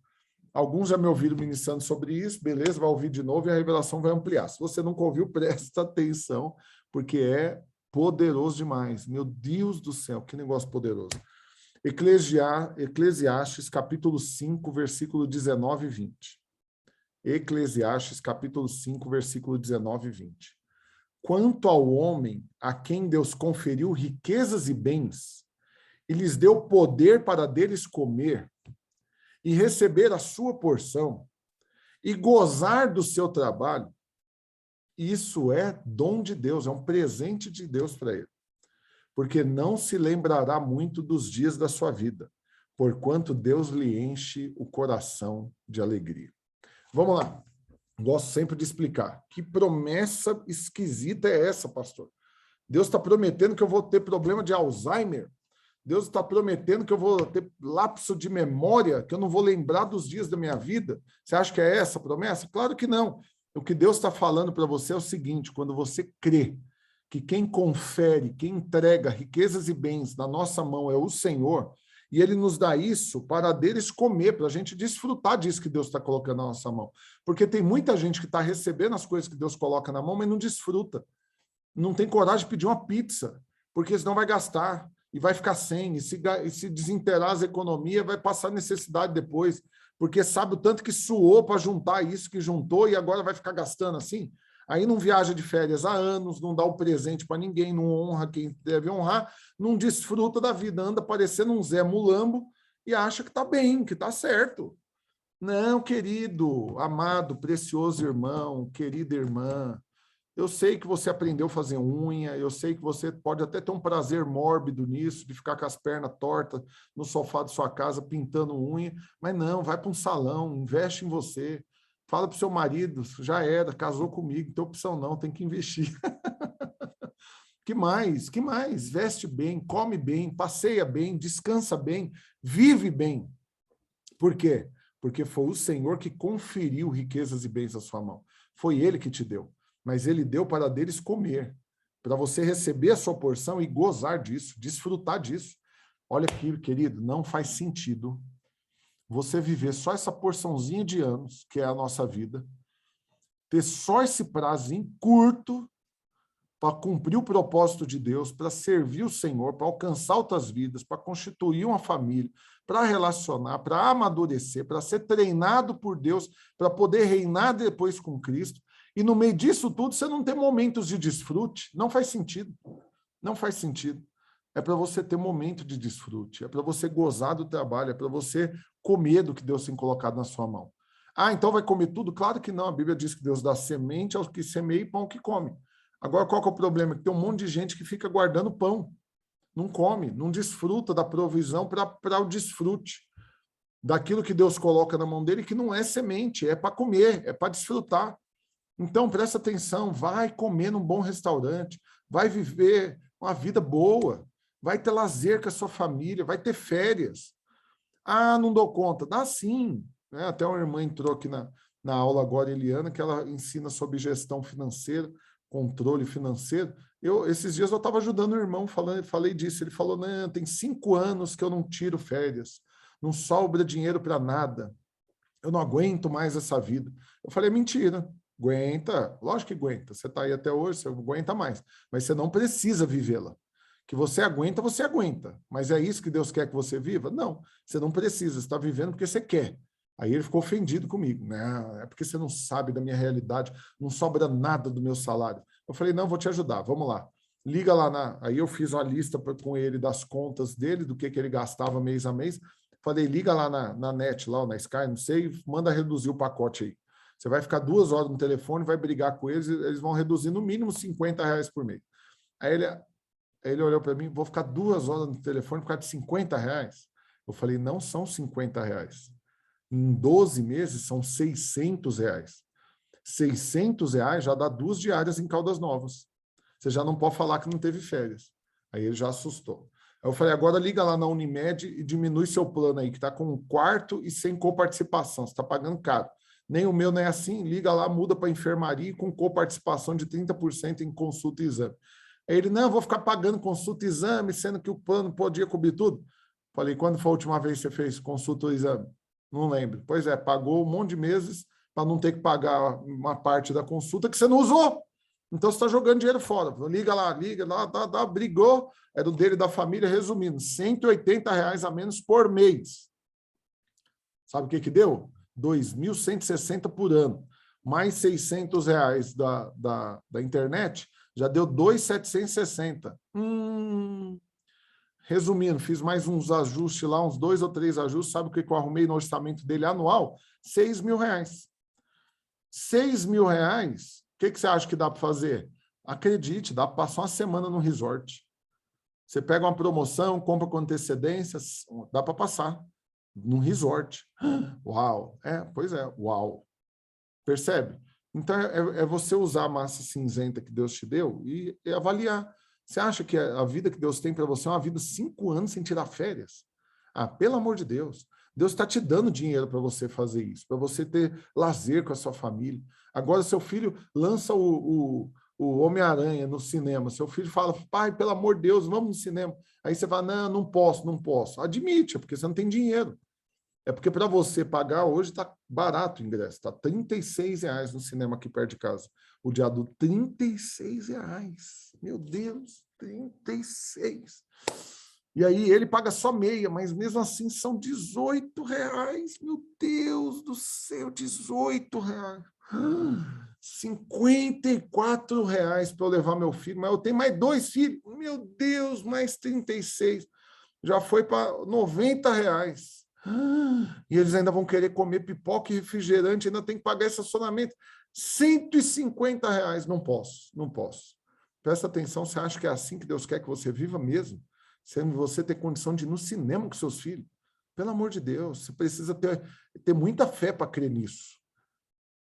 Alguns já me ouviram ministrando sobre isso, beleza, vai ouvir de novo e a revelação vai ampliar. Se você nunca ouviu, presta atenção, porque é poderoso demais. Meu Deus do céu, que negócio poderoso. Eclesiastes, capítulo 5, versículo 19 e 20. Eclesiastes, capítulo 5, versículo 19 e 20. Quanto ao homem a quem Deus conferiu riquezas e bens, e lhes deu poder para deles comer, e receber a sua porção, e gozar do seu trabalho, isso é dom de Deus, é um presente de Deus para ele. Porque não se lembrará muito dos dias da sua vida, porquanto Deus lhe enche o coração de alegria. Vamos lá. Gosto sempre de explicar. Que promessa esquisita é essa, pastor? Deus está prometendo que eu vou ter problema de Alzheimer? Deus está prometendo que eu vou ter lapso de memória, que eu não vou lembrar dos dias da minha vida? Você acha que é essa a promessa? Claro que não. O que Deus está falando para você é o seguinte, quando você crê que quem confere, quem entrega riquezas e bens na nossa mão é o Senhor, e Ele nos dá isso para deles comer, para a gente desfrutar disso que Deus está colocando na nossa mão. Porque tem muita gente que está recebendo as coisas que Deus coloca na mão, mas não desfruta. Não tem coragem de pedir uma pizza, porque senão vai gastar, e vai ficar sem, e se desinterar as economias, vai passar necessidade depois, porque sabe o tanto que suou para juntar isso que juntou, e agora vai ficar gastando assim. Aí não viaja de férias há anos, não dá o presente para ninguém, não honra quem deve honrar, não desfruta da vida, anda parecendo um Zé Mulambo e acha que está bem, que está certo. Não, querido, amado, precioso irmão, querida irmã, eu sei que você aprendeu a fazer unha, eu sei que você pode até ter um prazer mórbido nisso, de ficar com as pernas tortas no sofá de sua casa pintando unha, mas não, vai para um salão, investe em você. Fala para o seu marido, já era, casou comigo, não tem opção não, tem que investir. Que mais? Que mais? Veste bem, come bem, passeia bem, descansa bem, vive bem. Por quê? Porque foi o Senhor que conferiu riquezas e bens à sua mão. Foi Ele que te deu, mas Ele deu para deles comer, para você receber a sua porção e gozar disso, desfrutar disso. Olha aqui, querido, não faz sentido você viver só essa porçãozinha de anos, que é a nossa vida, ter só esse prazinho curto para cumprir o propósito de Deus, para servir o Senhor, para alcançar outras vidas, para constituir uma família, para relacionar, para amadurecer, para ser treinado por Deus, para poder reinar depois com Cristo. E no meio disso tudo, você não tem momentos de desfrute. Não faz sentido. Não faz sentido. É para você ter momento de desfrute, é para você gozar do trabalho, é para você comer do que Deus tem colocado na sua mão. Ah, então vai comer tudo? Claro que não. A Bíblia diz que Deus dá semente aos que semeia e pão ao que come. Agora, qual que é o problema? Que tem um monte de gente que fica guardando pão. Não come, não desfruta da provisão para o desfrute daquilo que Deus coloca na mão dele, que não é semente, é para comer, é para desfrutar. Então, presta atenção, vai comer num bom restaurante, vai viver uma vida boa, vai ter lazer com a sua família, vai ter férias. Ah, não dou conta. Dá sim. Né? Até uma irmã entrou aqui na aula agora, Eliana, que ela ensina sobre gestão financeira, controle financeiro. Esses dias eu estava ajudando o irmão, falei disso. Ele falou, não, tem 5 anos que eu não tiro férias. não sobra dinheiro para nada. Eu não aguento mais essa vida. Eu falei, mentira, aguenta, lógico que aguenta. Você está aí até hoje, você aguenta mais, mas você não precisa vivê-la. Que você aguenta, mas é isso que Deus quer que você viva? Não, você não precisa, você está vivendo porque você quer. Aí ele ficou ofendido comigo, né? É porque você não sabe da minha realidade, não sobra nada do meu salário. Eu falei, não, vou te ajudar, vamos lá. Liga lá Aí eu fiz uma lista com ele das contas dele, do que ele gastava mês a mês. Falei, liga lá na NET, lá na Sky, não sei, manda reduzir o pacote aí. Você vai ficar 2 horas no telefone, vai brigar com eles, eles vão reduzir no mínimo R$50 por mês. Aí ele olhou para mim, vou ficar 2 horas no telefone por causa de R$50? Eu falei, não são R$50. Em 12 meses são R$600. R$600 já dá 2 diárias em Caldas Novas. Você já não pode falar que não teve férias. Aí ele já assustou. Aí eu falei, agora liga lá na Unimed e diminui seu plano aí, que está com 1/4 e sem coparticipação. Você está pagando caro. Nem o meu não é assim. Liga lá, muda para enfermaria com coparticipação de 30% em consulta e exame. Aí ele, não, eu vou ficar pagando consulta e exame, sendo que o plano podia cobrir tudo. Falei, quando foi a última vez que você fez consulta ou exame? Não lembro. Pois é, pagou um monte de meses para não ter que pagar uma parte da consulta que você não usou. Então, você está jogando dinheiro fora. Liga lá, brigou, era o dele da família, resumindo, R$180 a menos por mês. Sabe o que deu? 2.160 por ano. Mais R$600 da internet, já deu 2.760. Resumindo, fiz mais uns ajustes lá, uns 2 ou 3 ajustes. Sabe o que eu arrumei no orçamento dele anual? R$6.000. R$6.000. O que você acha que dá para fazer? Acredite, dá para passar uma semana no resort. Você pega uma promoção, compra com antecedência, dá para passar num resort. Uau! Pois é, uau. Percebe? Então, é você usar a massa cinzenta que Deus te deu e avaliar. Você acha que a vida que Deus tem para você é uma vida 5 anos sem tirar férias? Pelo amor de Deus. Deus está te dando dinheiro para você fazer isso, para você ter lazer com a sua família. Agora, seu filho lança o Homem-Aranha no cinema. Seu filho fala, pai, pelo amor de Deus, vamos no cinema. Aí você fala, não posso. Admite, é porque você não tem dinheiro. É porque para você pagar hoje está barato o ingresso. Está R$36 no cinema aqui perto de casa. O de adulto, R$36. Meu Deus, 36. E aí ele paga só meia, mas mesmo assim são R$18. Meu Deus do céu, R$18. R$54 para eu levar meu filho, mas eu tenho mais 2 filhos. Meu Deus, mais 36. Já foi para R$90. E eles ainda vão querer comer pipoca e refrigerante, ainda tem que pagar estacionamento. R$150. Não posso. Presta atenção, você acha que é assim que Deus quer que você viva mesmo? Sendo você ter condição de ir no cinema com seus filhos? Pelo amor de Deus, você precisa ter muita fé para crer nisso.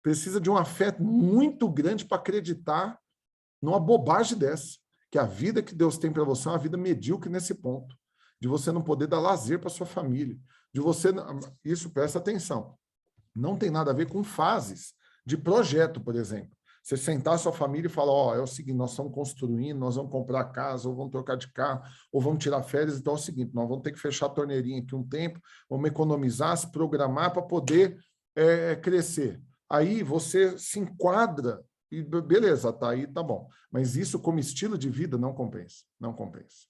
Precisa de uma fé muito grande para acreditar numa bobagem dessa, que a vida que Deus tem para você é uma vida medíocre nesse ponto, de você não poder dar lazer para sua família, de você... Isso, presta atenção, não tem nada a ver com fases de projeto, por exemplo. Você sentar a sua família e falar, é o seguinte, nós estamos construindo, nós vamos comprar casa, ou vamos trocar de carro, ou vamos tirar férias, então é o seguinte, nós vamos ter que fechar a torneirinha aqui um tempo, vamos economizar, se programar para poder crescer. Aí você se enquadra, e beleza, tá aí, tá bom. Mas isso como estilo de vida não compensa, não compensa.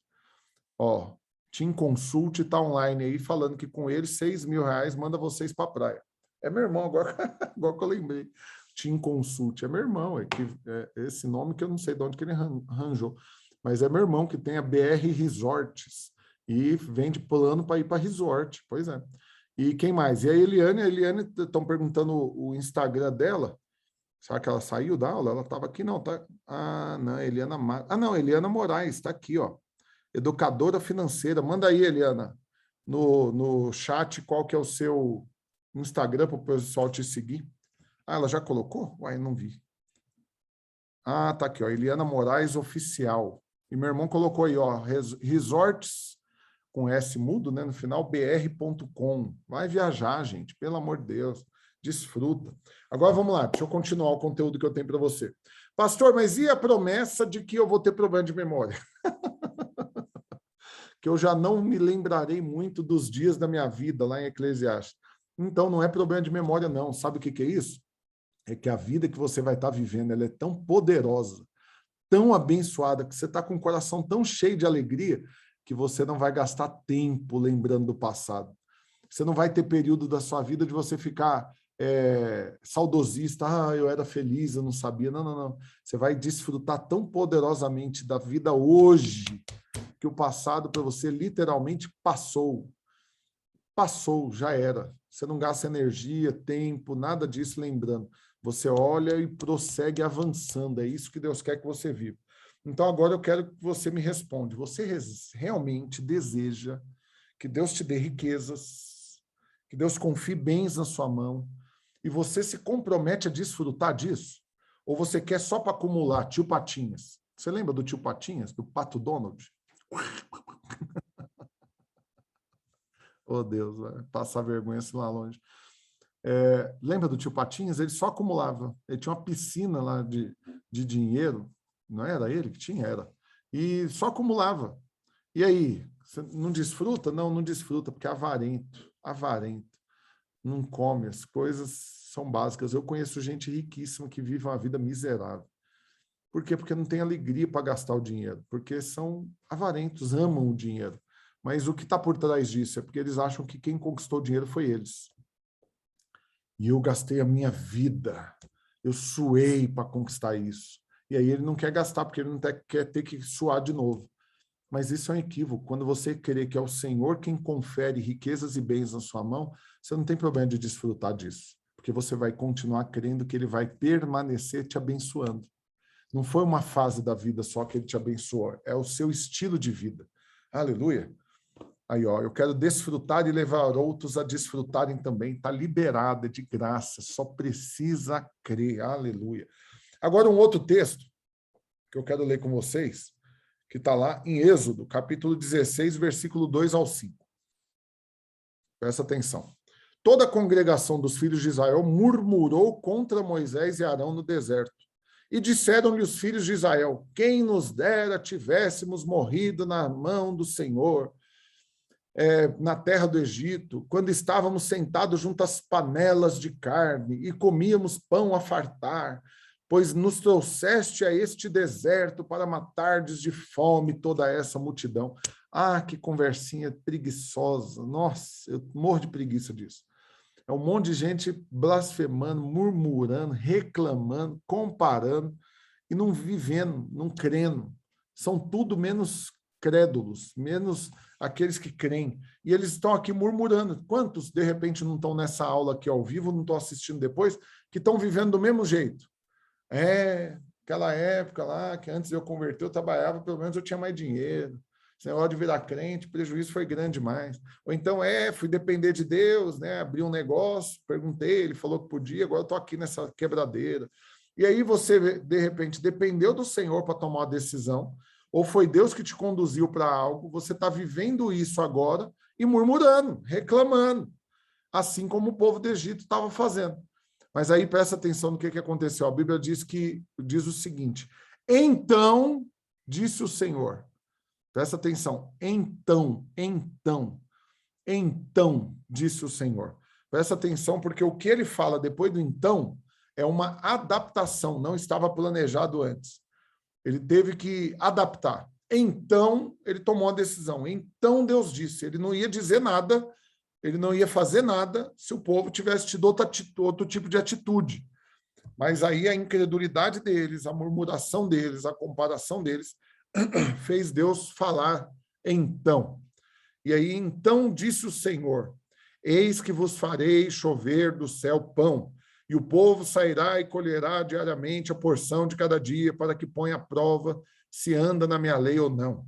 Team Consult está online aí, falando que com ele R$6.000 manda vocês para a praia. É meu irmão, agora que eu lembrei. Team Consult, é meu irmão, esse nome que eu não sei de onde que ele arranjou, mas é meu irmão que tem a BR Resorts e vende plano para ir para resort, pois é. E quem mais? E a Eliane, estão perguntando o Instagram dela, será que ela saiu da aula? Ela estava aqui, não, tá? Não, Eliana Moraes, está aqui, educadora financeira, manda aí, Eliana, no chat qual que é o seu Instagram para o pessoal te seguir. Ela já colocou? Uai, não vi. Tá aqui, Eliana Moraes Oficial. E meu irmão colocou aí, resorts, com S mudo, né, no final, br.com. Vai viajar, gente, pelo amor de Deus. Desfruta. Agora vamos lá, deixa eu continuar o conteúdo que eu tenho para você. Pastor, mas e a promessa de que eu vou ter problema de memória? que eu já não me lembrarei muito dos dias da minha vida, lá em Eclesiastes. Então, não é problema de memória, não. Sabe o que é isso? É que a vida que você vai estar vivendo, ela é tão poderosa, tão abençoada, que você está com o coração tão cheio de alegria, que você não vai gastar tempo lembrando do passado. Você não vai ter período da sua vida de você ficar saudosista, eu era feliz, eu não sabia. Não, não, não. Você vai desfrutar tão poderosamente da vida hoje, que o passado para você literalmente passou. Passou, já era. Você não gasta energia, tempo, nada disso lembrando. Você olha e prossegue avançando. É isso que Deus quer que você viva. Então, agora eu quero que você me responda. Você realmente deseja que Deus te dê riquezas, que Deus confie bens na sua mão, e você se compromete a desfrutar disso? Ou você quer só para acumular? Tio Patinhas. Você lembra do tio Patinhas, do Pato Donald? Oh, Deus, vai passar vergonha assim lá longe. Lembra do tio Patinhas? Ele só acumulava. Ele tinha uma piscina lá de dinheiro. Não era ele que tinha? Era. E só acumulava. E aí, você não desfruta? Não, não desfruta, porque é avarento. Avarento. Não come, as coisas são básicas. Eu conheço gente riquíssima que vive uma vida miserável. Por quê? Porque não tem alegria para gastar o dinheiro. Porque são avarentos, amam o dinheiro. Mas o que está por trás disso é porque eles acham que quem conquistou o dinheiro foi eles. E eu gastei a minha vida. Eu suei para conquistar isso. E aí ele não quer gastar, porque ele não quer ter que suar de novo. Mas isso é um equívoco. Quando você crer que é o Senhor quem confere riquezas e bens na sua mão, você não tem problema de desfrutar disso. Porque você vai continuar crendo que ele vai permanecer te abençoando. Não foi uma fase da vida só que ele te abençoou. É o seu estilo de vida. Aleluia. Aí, ó, eu quero desfrutar e levar outros a desfrutarem também. Está liberada, é de graça, só precisa crer. Aleluia. Agora, um outro texto que eu quero ler com vocês, que está lá em Êxodo, capítulo 16, versículo 2 ao 5. Presta atenção. Toda a congregação dos filhos de Israel murmurou contra Moisés e Arão no deserto. E disseram-lhe os filhos de Israel: quem nos dera tivéssemos morrido na mão do Senhor, na terra do Egito, quando estávamos sentados junto às panelas de carne e comíamos pão a fartar, pois nos trouxeste a este deserto para matardes de fome toda essa multidão. Ah, que conversinha preguiçosa. Nossa, eu morro de preguiça disso. É um monte de gente blasfemando, murmurando, reclamando, comparando e não vivendo, não crendo. São tudo menos crédulos, menos aqueles que creem. E eles estão aqui murmurando. Quantos, de repente, não estão nessa aula aqui ao vivo, não estão assistindo depois, que estão vivendo do mesmo jeito? Aquela época lá, que antes de eu converter, eu trabalhava, pelo menos eu tinha mais dinheiro. Esse negócio de virar crente, o prejuízo foi grande demais. Ou então, fui depender de Deus, né? Abri um negócio, perguntei, ele falou que podia, agora eu estou aqui nessa quebradeira. E aí você, de repente, dependeu do Senhor para tomar uma decisão, ou foi Deus que te conduziu para algo, você está vivendo isso agora e murmurando, reclamando, assim como o povo do Egito estava fazendo. Mas aí presta atenção no que aconteceu. A Bíblia diz o seguinte: então, disse o Senhor. Presta atenção. Então, disse o Senhor. Presta atenção, porque o que ele fala depois do então é uma adaptação, não estava planejado antes. Ele teve que adaptar. Então, ele tomou a decisão. Então, Deus disse. Ele não ia dizer nada, ele não ia fazer nada se o povo tivesse tido outro tipo de atitude. Mas aí a incredulidade deles, a murmuração deles, a comparação deles, fez Deus falar então. E aí, então disse o Senhor: eis que vos farei chover do céu pão, e o povo sairá e colherá diariamente a porção de cada dia, para que ponha à prova se anda na minha lei ou não.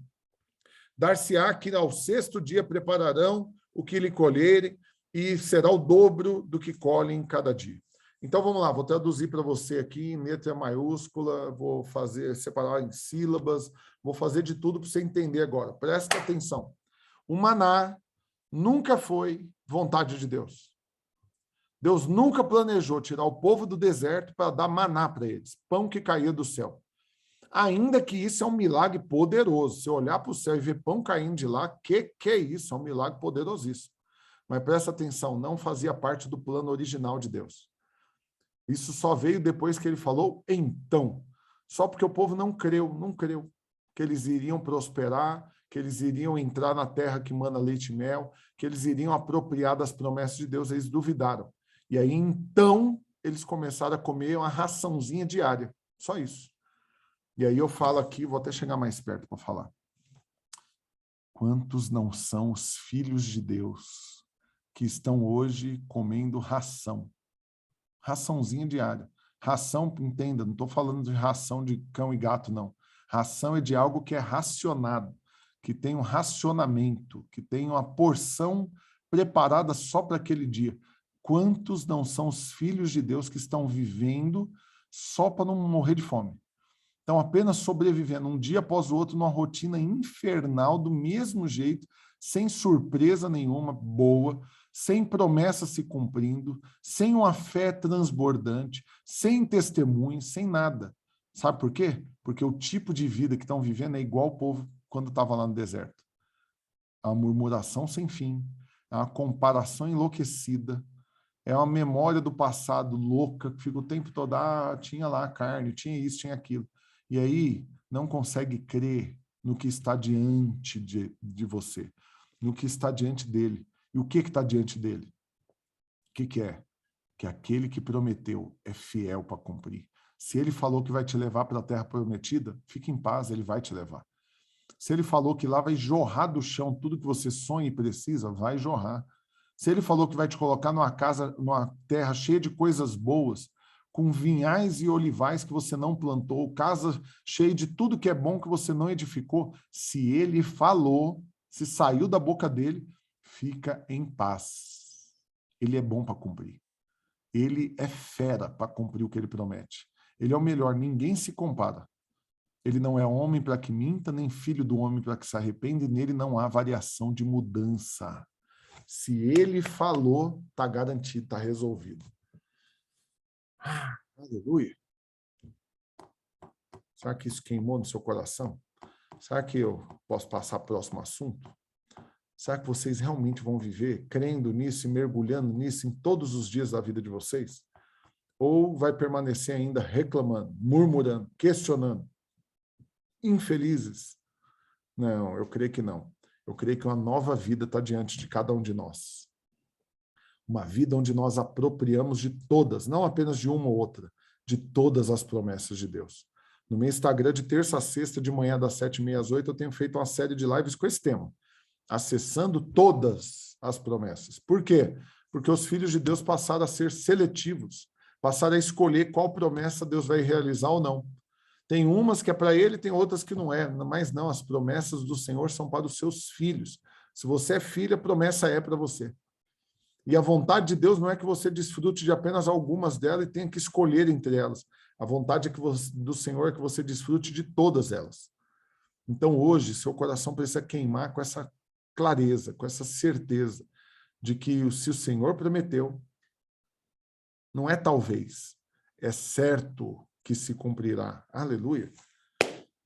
Dar-se-á que ao sexto dia prepararão o que lhe colherem, e será o dobro do que colhem cada dia. Então, vamos lá, vou traduzir para você aqui em letra maiúscula, vou separar em sílabas, vou fazer de tudo para você entender agora. Presta atenção. O maná nunca foi vontade de Deus. Deus nunca planejou tirar o povo do deserto para dar maná para eles, pão que caía do céu. Ainda que isso é um milagre poderoso. Se eu olhar para o céu e ver pão caindo de lá, que é isso? É um milagre poderosíssimo. Mas presta atenção, não fazia parte do plano original de Deus. Isso só veio depois que ele falou, então. Só porque o povo não creu que eles iriam prosperar, que eles iriam entrar na terra que mana leite e mel, que eles iriam apropriar das promessas de Deus, eles duvidaram. E aí, então, eles começaram a comer uma raçãozinha diária, só isso. E aí eu falo aqui, vou até chegar mais perto para falar. Quantos não são os filhos de Deus que estão hoje comendo ração? Raçãozinha diária. Ração, entenda, não estou falando de ração de cão e gato, não. Ração é de algo que é racionado, que tem um racionamento, que tem uma porção preparada só para aquele dia. Quantos não são os filhos de Deus que estão vivendo só para não morrer de fome? Estão apenas sobrevivendo um dia após o outro numa rotina infernal, do mesmo jeito, sem surpresa nenhuma boa, sem promessa se cumprindo, sem uma fé transbordante, sem testemunho, sem nada. Sabe por quê? Porque o tipo de vida que estão vivendo é igual o povo quando estava lá no deserto. A murmuração sem fim, a comparação enlouquecida, é uma memória do passado louca, que fica o tempo todo, tinha lá a carne, tinha isso, tinha aquilo. E aí não consegue crer no que está diante de você, no que está diante dele. E o que está diante dele? O que é? Que aquele que prometeu é fiel para cumprir. Se ele falou que vai te levar para a terra prometida, fique em paz, ele vai te levar. Se ele falou que lá vai jorrar do chão tudo que você sonha e precisa, vai jorrar. Se ele falou que vai te colocar numa casa, numa terra cheia de coisas boas, com vinhais e olivais que você não plantou, casa cheia de tudo que é bom que você não edificou, se ele falou, se saiu da boca dele, fica em paz. Ele é bom para cumprir. Ele é fera para cumprir o que ele promete. Ele é o melhor, ninguém se compara. Ele não é homem para que minta, nem filho do homem para que se arrependa, e nele não há variação de mudança. Se ele falou, está garantido, está resolvido. Aleluia. Será que isso queimou no seu coração? Será que eu posso passar para o próximo assunto? Será que vocês realmente vão viver crendo nisso e mergulhando nisso em todos os dias da vida de vocês? Ou vai permanecer ainda reclamando, murmurando, questionando? Infelizes? Não, eu creio que não. Eu creio que uma nova vida está diante de cada um de nós. Uma vida onde nós apropriamos de todas, não apenas de uma ou outra, de todas as promessas de Deus. No meu Instagram, de terça a sexta, de manhã, das 7h30 às 8h, eu tenho feito uma série de lives com esse tema, acessando todas as promessas. Por quê? Porque os filhos de Deus passaram a ser seletivos, passaram a escolher qual promessa Deus vai realizar ou não. Tem umas que é para ele, tem outras que não é, mas não, as promessas do Senhor são para os seus filhos. Se você é filho, a promessa é para você. E a vontade de Deus não é que você desfrute de apenas algumas delas e tenha que escolher entre elas. A vontade do Senhor é que você desfrute de todas elas. Então, hoje, seu coração precisa queimar com essa clareza, com essa certeza de que se o Senhor prometeu, não é talvez, é certo que se cumprirá. Aleluia.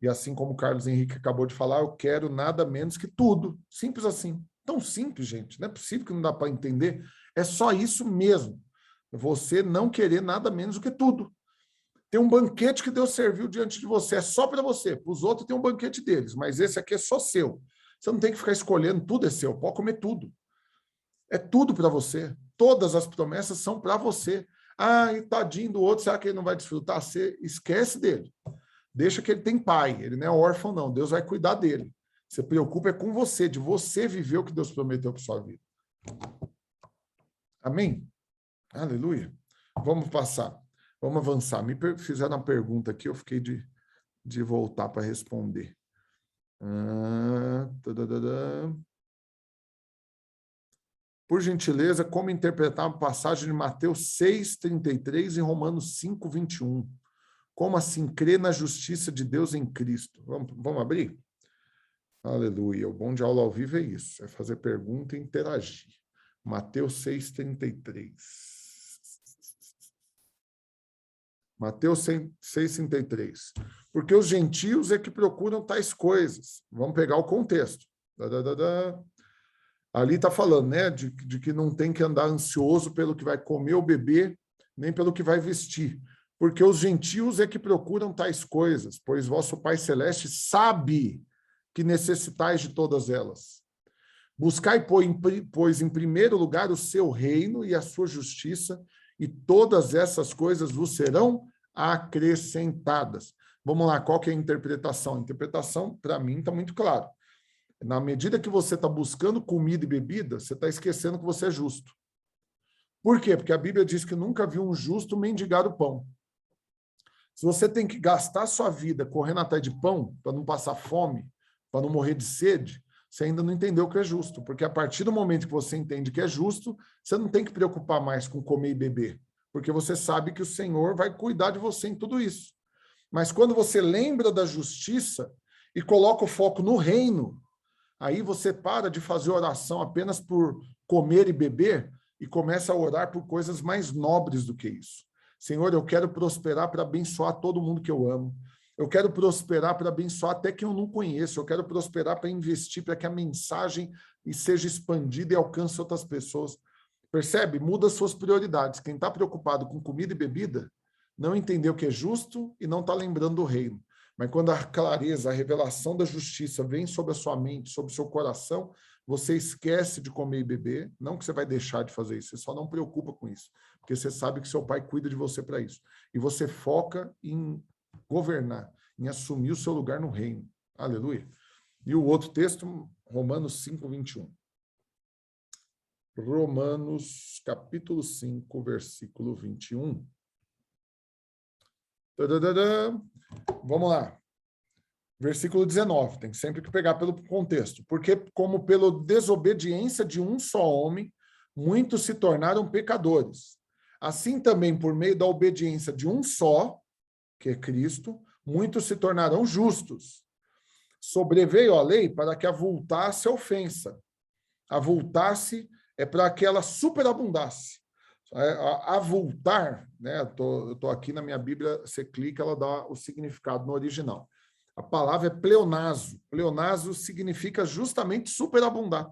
E assim como o Carlos Henrique acabou de falar, eu quero nada menos que tudo. Simples assim. Tão simples, gente. Não é possível que não dá para entender. É só isso mesmo. Você não querer nada menos do que tudo. Tem um banquete que Deus serviu diante de você. É só para você. Para os outros tem um banquete deles. Mas esse aqui é só seu. Você não tem que ficar escolhendo. Tudo é seu. Pode comer tudo. É tudo para você. Todas as promessas são para você. E tadinho do outro. Será que ele não vai desfrutar? Você esquece dele. Deixa que ele tem pai. Ele não é órfão, não. Deus vai cuidar dele. Se preocupa é com você, de você viver o que Deus prometeu para sua vida. Amém? Aleluia. Vamos passar. Vamos avançar. Me fizeram uma pergunta aqui, eu fiquei de voltar para responder. Por gentileza, como interpretar uma passagem de Mateus 6,33 e Romanos 5,21? Como assim crer na justiça de Deus em Cristo? Vamos abrir? Aleluia. O bom de aula ao vivo é isso, é fazer pergunta e interagir. Mateus 6,33. Mateus 6,33. Porque os gentios é que procuram tais coisas. Vamos pegar o contexto. Ali está falando, né, de que não tem que andar ansioso pelo que vai comer ou beber, nem pelo que vai vestir. Porque os gentios é que procuram tais coisas, pois vosso Pai Celeste sabe que necessitais de todas elas. Buscai, pois, em primeiro lugar o seu reino e a sua justiça, e todas essas coisas vos serão acrescentadas. Vamos lá, qual que é a interpretação? A interpretação, para mim, está muito claro. Na medida que você está buscando comida e bebida, você está esquecendo que você é justo. Por quê? Porque a Bíblia diz que nunca viu um justo mendigar o pão. Se você tem que gastar sua vida correndo atrás de pão, para não passar fome, para não morrer de sede, você ainda não entendeu o que é justo. Porque a partir do momento que você entende que é justo, você não tem que preocupar mais com comer e beber. Porque você sabe que o Senhor vai cuidar de você em tudo isso. Mas quando você lembra da justiça e coloca o foco no reino, aí você para de fazer oração apenas por comer e beber e começa a orar por coisas mais nobres do que isso. Senhor, eu quero prosperar para abençoar todo mundo que eu amo. Eu quero prosperar para abençoar até quem eu não conheço. Eu quero prosperar para investir, para que a mensagem seja expandida e alcance outras pessoas. Percebe? Muda suas prioridades. Quem está preocupado com comida e bebida não entendeu o que é justo e não está lembrando do reino. Mas quando a clareza, a revelação da justiça vem sobre a sua mente, sobre o seu coração, você esquece de comer e beber. Não que você vai deixar de fazer isso, você só não preocupa com isso, porque você sabe que seu pai cuida de você para isso. E você foca em governar, em assumir o seu lugar no reino. Aleluia. E o outro texto, Romanos 5, 21. Romanos, capítulo 5, versículo 21. Vamos lá. Versículo 19, tem sempre que pegar pelo contexto. Porque, como pela desobediência de um só homem, muitos se tornaram pecadores. Assim também, por meio da obediência de um só, que é Cristo, muitos se tornarão justos. Sobreveio a lei para que avultasse a ofensa. Avultasse é para que ela superabundasse. Avultar, né? Eu tô aqui na minha Bíblia, você clica, ela dá o significado no original. A palavra é pleonazo. Pleonazo significa justamente superabundar.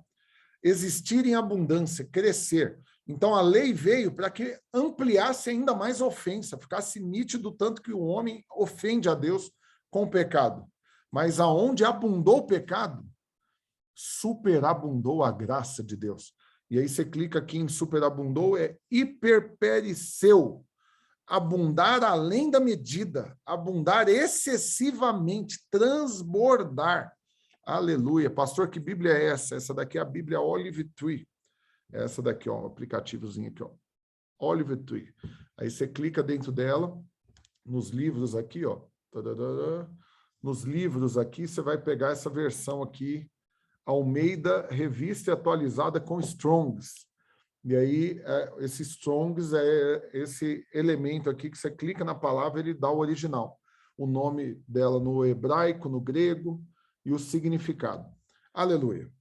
Existir em abundância, crescer. Então, a lei veio para que ampliasse ainda mais a ofensa, ficasse nítido tanto que o homem ofende a Deus com o pecado. Mas aonde abundou o pecado, superabundou a graça de Deus. E aí você clica aqui em superabundou, é hiperpericeu. Abundar além da medida, abundar excessivamente, transbordar. Aleluia. Pastor, que Bíblia é essa? Essa daqui é a Bíblia Olive Tree. Essa daqui, ó, um aplicativozinho aqui, ó. Olive Tree. Aí você clica dentro dela, nos livros aqui, ó. Nos livros aqui, você vai pegar essa versão aqui, Almeida, revista e atualizada com Strongs. E aí, esse Strongs é esse elemento aqui que você clica na palavra, ele dá o original. O nome dela no hebraico, no grego e o significado. Aleluia.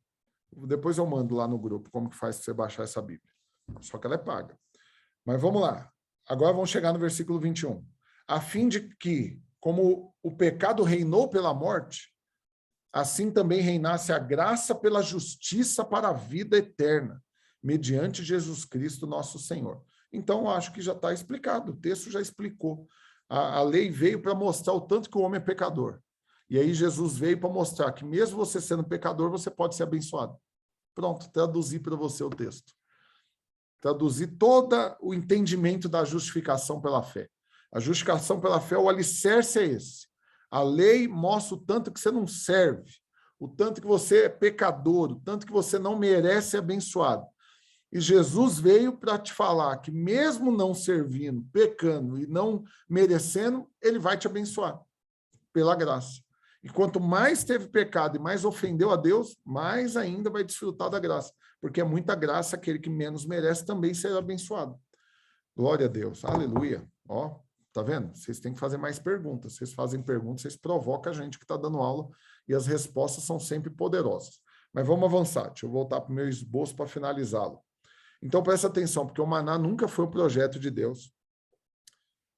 Depois eu mando lá no grupo como que faz para você baixar essa Bíblia. Só que ela é paga. Mas vamos lá. Agora vamos chegar no versículo 21. A fim de que, como o pecado reinou pela morte, assim também reinasse a graça pela justiça para a vida eterna, mediante Jesus Cristo, nosso Senhor. Então, acho que já está explicado. O texto já explicou. A lei veio para mostrar o tanto que o homem é pecador. E aí Jesus veio para mostrar que mesmo você sendo pecador, você pode ser abençoado. Pronto, traduzi para você o texto. Traduzi todo o entendimento da justificação pela fé. A justificação pela fé, o alicerce é esse. A lei mostra o tanto que você não serve, o tanto que você é pecador, o tanto que você não merece ser abençoado. E Jesus veio para te falar que mesmo não servindo, pecando e não merecendo, ele vai te abençoar pela graça. E quanto mais teve pecado e mais ofendeu a Deus, mais ainda vai desfrutar da graça. Porque é muita graça, aquele que menos merece também ser abençoado. Glória a Deus. Aleluia. Ó, tá vendo? Vocês têm que fazer mais perguntas. Vocês fazem perguntas, vocês provocam a gente que está dando aula e as respostas são sempre poderosas. Mas vamos avançar. Deixa eu voltar para o meu esboço para finalizá-lo. Então, presta atenção, porque o maná nunca foi um projeto de Deus.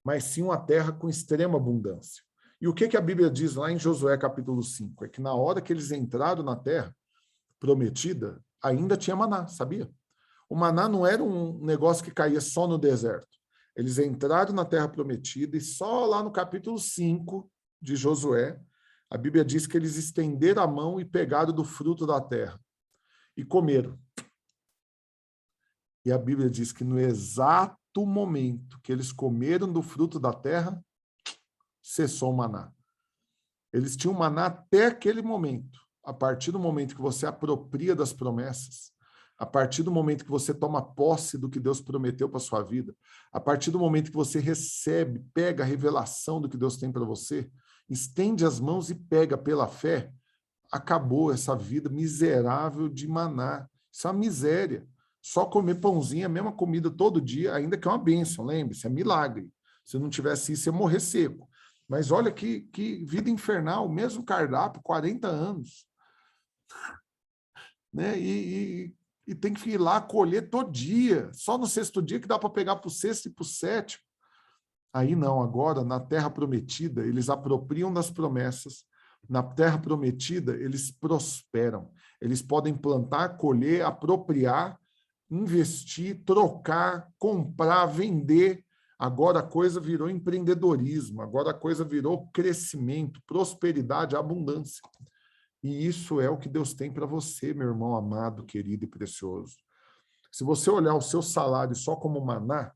mas sim uma terra com extrema abundância. E o que a Bíblia diz lá em Josué capítulo 5? É que na hora que eles entraram na terra prometida, ainda tinha maná, sabia? O maná não era um negócio que caía só no deserto. Eles entraram na terra prometida e só lá no capítulo 5 de Josué, a Bíblia diz que eles estenderam a mão e pegaram do fruto da terra e comeram. E a Bíblia diz que no exato momento que eles comeram do fruto da terra, cessou o maná. Eles tinham maná até aquele momento. A partir do momento que você apropria das promessas, a partir do momento que você toma posse do que Deus prometeu para a sua vida, a partir do momento que você recebe, pega a revelação do que Deus tem para você, estende as mãos e pega pela fé, acabou essa vida miserável de maná. Isso é uma miséria. Só comer pãozinho, a mesma comida todo dia, ainda que é uma bênção, lembre-se, é milagre. Se não tivesse isso, ia morrer seco. Mas olha que vida infernal, mesmo cardápio, 40 anos. Né? E tem que ir lá colher todo dia. Só no sexto dia que dá para pegar para o sexto e para o sétimo. Aí não, agora, na terra prometida, eles apropriam das promessas. Na terra prometida, eles prosperam. Eles podem plantar, colher, apropriar, investir, trocar, comprar, vender. Agora a coisa virou empreendedorismo, agora a coisa virou crescimento, prosperidade, abundância. E isso é o que Deus tem para você, meu irmão amado, querido e precioso. Se você olhar o seu salário só como maná,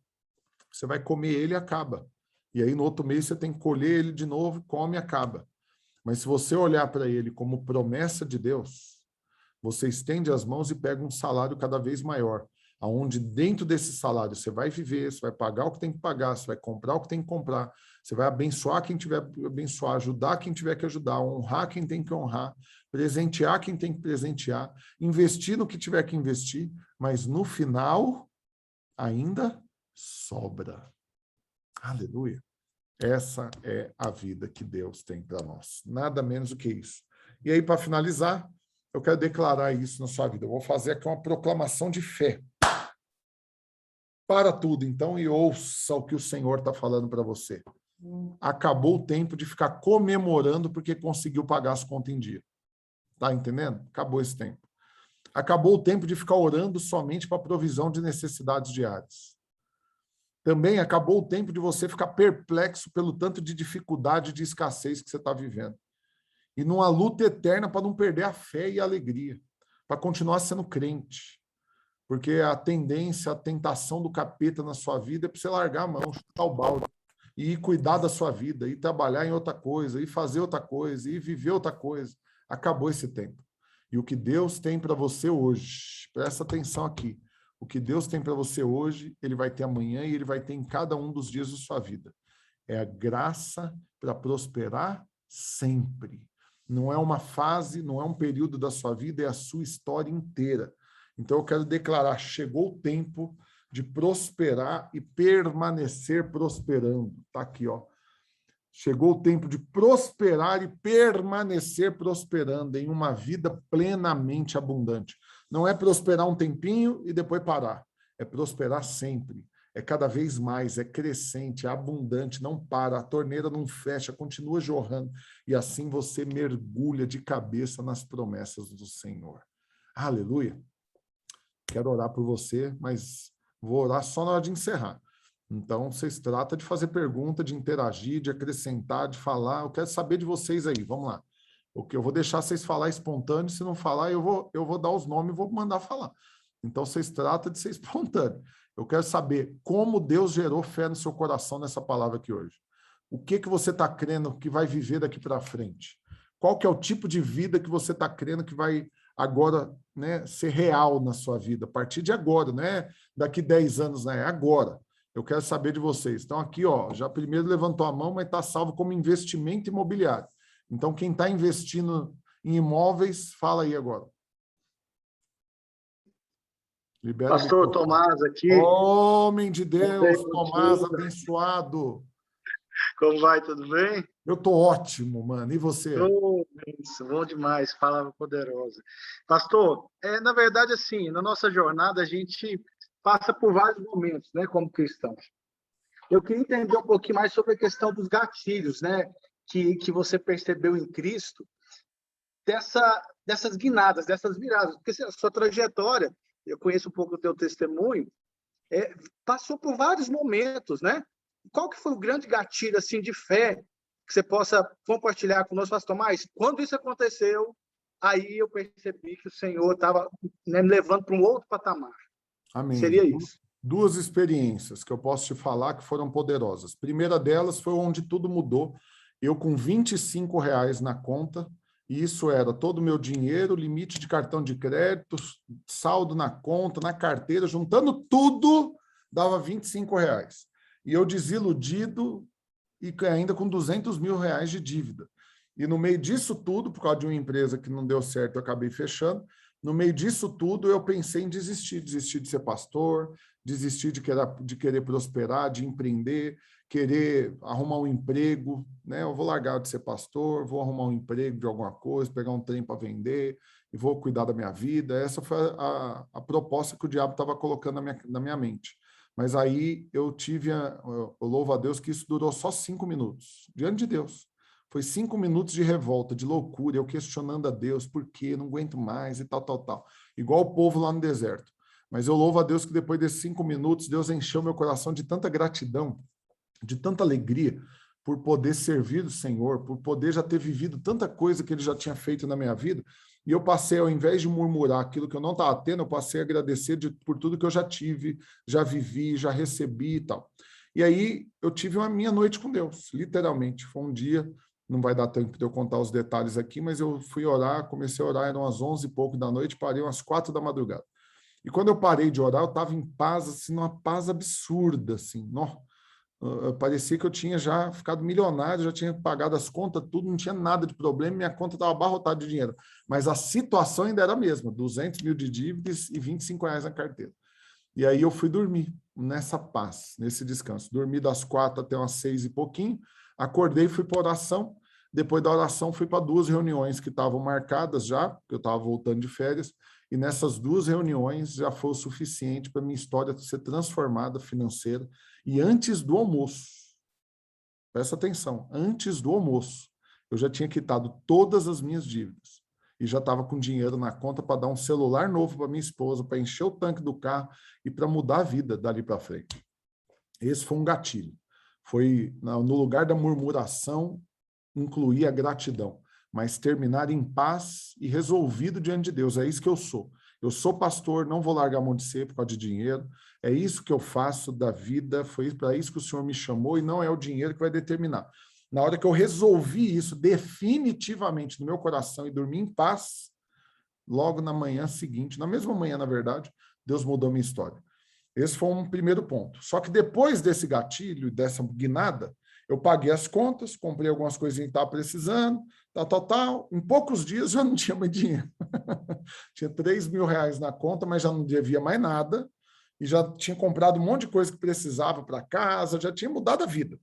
você vai comer ele e acaba. E aí no outro mês você tem que colher ele de novo, come e acaba. Mas se você olhar para ele como promessa de Deus, você estende as mãos e pega um salário cada vez maior, aonde dentro desse salário você vai viver, você vai pagar o que tem que pagar, você vai comprar o que tem que comprar, você vai abençoar quem tiver que abençoar, ajudar quem tiver que ajudar, honrar quem tem que honrar, presentear quem tem que presentear, investir no que tiver que investir, mas no final ainda sobra. Aleluia. Essa é a vida que Deus tem para nós. Nada menos do que isso. E aí, para finalizar, eu quero declarar isso na sua vida. Eu vou fazer aqui uma proclamação de fé. Para tudo, então, e ouça o que o Senhor está falando para você. Acabou o tempo de ficar comemorando porque conseguiu pagar as contas em dia. Está entendendo? Acabou esse tempo. Acabou o tempo de ficar orando somente para a provisão de necessidades diárias. Também acabou o tempo de você ficar perplexo pelo tanto de dificuldade e de escassez que você está vivendo. E numa luta eterna para não perder a fé e a alegria, para continuar sendo crente. Porque a tendência, a tentação do capeta na sua vida é para você largar a mão, chutar o balde, e ir cuidar da sua vida, e trabalhar em outra coisa, e fazer outra coisa, e viver outra coisa. Acabou esse tempo. E o que Deus tem para você hoje, presta atenção aqui, o que Deus tem para você hoje, Ele vai ter amanhã e Ele vai ter em cada um dos dias da sua vida. É a graça para prosperar sempre. Não é uma fase, não é um período da sua vida, é a sua história inteira. Então eu quero declarar, chegou o tempo de prosperar e permanecer prosperando. Está aqui, ó. Chegou o tempo de prosperar e permanecer prosperando em uma vida plenamente abundante. Não é prosperar um tempinho e depois parar. É prosperar sempre. É cada vez mais, é crescente, é abundante, não para, a torneira não fecha, continua jorrando. E assim você mergulha de cabeça nas promessas do Senhor. Aleluia. Quero orar por você, mas vou orar só na hora de encerrar. Então, vocês tratam de fazer pergunta, de interagir, de acrescentar, de falar. Eu quero saber de vocês aí. Vamos lá. Eu vou deixar vocês falar espontâneo. Se não falar, eu vou dar os nomes e vou mandar falar. Então, vocês tratam de ser espontâneo. Eu quero saber como Deus gerou fé no seu coração nessa palavra aqui hoje. O que você está crendo que vai viver daqui para frente? Qual que é o tipo de vida que você está crendo que vai agora, né, ser real na sua vida? A partir de agora, não é daqui 10 anos, né? É agora. Eu quero saber de vocês. Então, aqui, ó, já primeiro levantou a mão, mas está salvo como investimento imobiliário. Então, quem está investindo em imóveis, fala aí agora. Libera Pastor Tomás aqui. Homem de Deus, Tomás abençoado. Como vai? Tudo bem? Eu estou ótimo, mano. E você? Isso, bom demais. Palavra poderosa. Pastor, na verdade, assim, na nossa jornada, a gente passa por vários momentos, né, como cristãos. Eu queria entender um pouquinho mais sobre a questão dos gatilhos, né? Que você percebeu em Cristo, dessas guinadas, dessas viradas. Porque a sua trajetória, eu conheço um pouco o teu testemunho, passou por vários momentos, né? Qual que foi o grande gatilho assim, de fé que você possa compartilhar conosco, pastor? Mas quando isso aconteceu, aí eu percebi que o Senhor estava, né, me levando para um outro patamar. Amém. Seria isso. Duas experiências que eu posso te falar que foram poderosas. A primeira delas foi onde tudo mudou. Eu com R$ 25 na conta, e isso era todo o meu dinheiro, limite de cartão de crédito, saldo na conta, na carteira, juntando tudo, dava R$ 25. E eu desiludido e ainda com R$ 200 mil de dívida. E no meio disso tudo, por causa de uma empresa que não deu certo, eu acabei fechando. No meio disso tudo, eu pensei em desistir de ser pastor, desistir de querer prosperar, de empreender, querer arrumar um emprego, né? Eu vou largar de ser pastor, vou arrumar um emprego de alguma coisa, pegar um trem para vender e vou cuidar da minha vida. Essa foi a proposta que o diabo estava colocando na minha mente. Mas aí eu louvo a Deus que isso durou só 5 minutos, diante de Deus. Foi 5 minutos de revolta, de loucura, eu questionando a Deus, por quê? Não aguento mais e tal, tal, tal. Igual o povo lá no deserto. Mas eu louvo a Deus que depois desses 5 minutos, Deus encheu meu coração de tanta gratidão, de tanta alegria, por poder servir o Senhor, por poder já ter vivido tanta coisa que Ele já tinha feito na minha vida. E eu passei, ao invés de murmurar aquilo que eu não estava tendo, eu passei a agradecer por tudo que eu já tive, já vivi, já recebi e tal. E aí eu tive uma minha noite com Deus, literalmente. Foi um dia... Não vai dar tempo de eu contar os detalhes aqui, mas eu fui orar, comecei a orar, eram às 11 e pouco da noite, parei às 4 da madrugada. E quando eu parei de orar, eu estava em paz, assim, numa paz absurda, assim. Parecia que eu tinha já ficado milionário, já tinha pagado as contas, tudo, não tinha nada de problema, minha conta estava abarrotada de dinheiro. Mas a situação ainda era a mesma, 200 mil de dívidas e R$ 25 na carteira. E aí eu fui dormir nessa paz, nesse descanso. Dormi das 4 até umas 6 e pouquinho, acordei, fui para oração. Depois da oração, fui para 2 reuniões que estavam marcadas já, porque eu estava voltando de férias, e nessas 2 reuniões já foi o suficiente para minha história ser transformada financeira. E antes do almoço, presta atenção, antes do almoço, eu já tinha quitado todas as minhas dívidas. E já estava com dinheiro na conta para dar um celular novo para minha esposa, para encher o tanque do carro e para mudar a vida dali para frente. Esse foi um gatilho. Foi, no lugar da murmuração, incluir a gratidão, mas terminar em paz e resolvido diante de Deus. É isso que eu sou. Eu sou pastor, não vou largar a mão de ser por causa de dinheiro. É isso que eu faço da vida, foi para isso que o Senhor me chamou e não é o dinheiro que vai determinar. Na hora que eu resolvi isso definitivamente no meu coração e dormi em paz, logo na manhã seguinte, na mesma manhã, na verdade, Deus mudou minha história. Esse foi um primeiro ponto. Só que depois desse gatilho, dessa guinada, eu paguei as contas, comprei algumas coisinhas que estava precisando, tal. Em poucos dias já não tinha mais dinheiro. Tinha R$ 3.000 na conta, mas já não devia mais nada. E já tinha comprado um monte de coisa que precisava para casa, já tinha mudado a vida.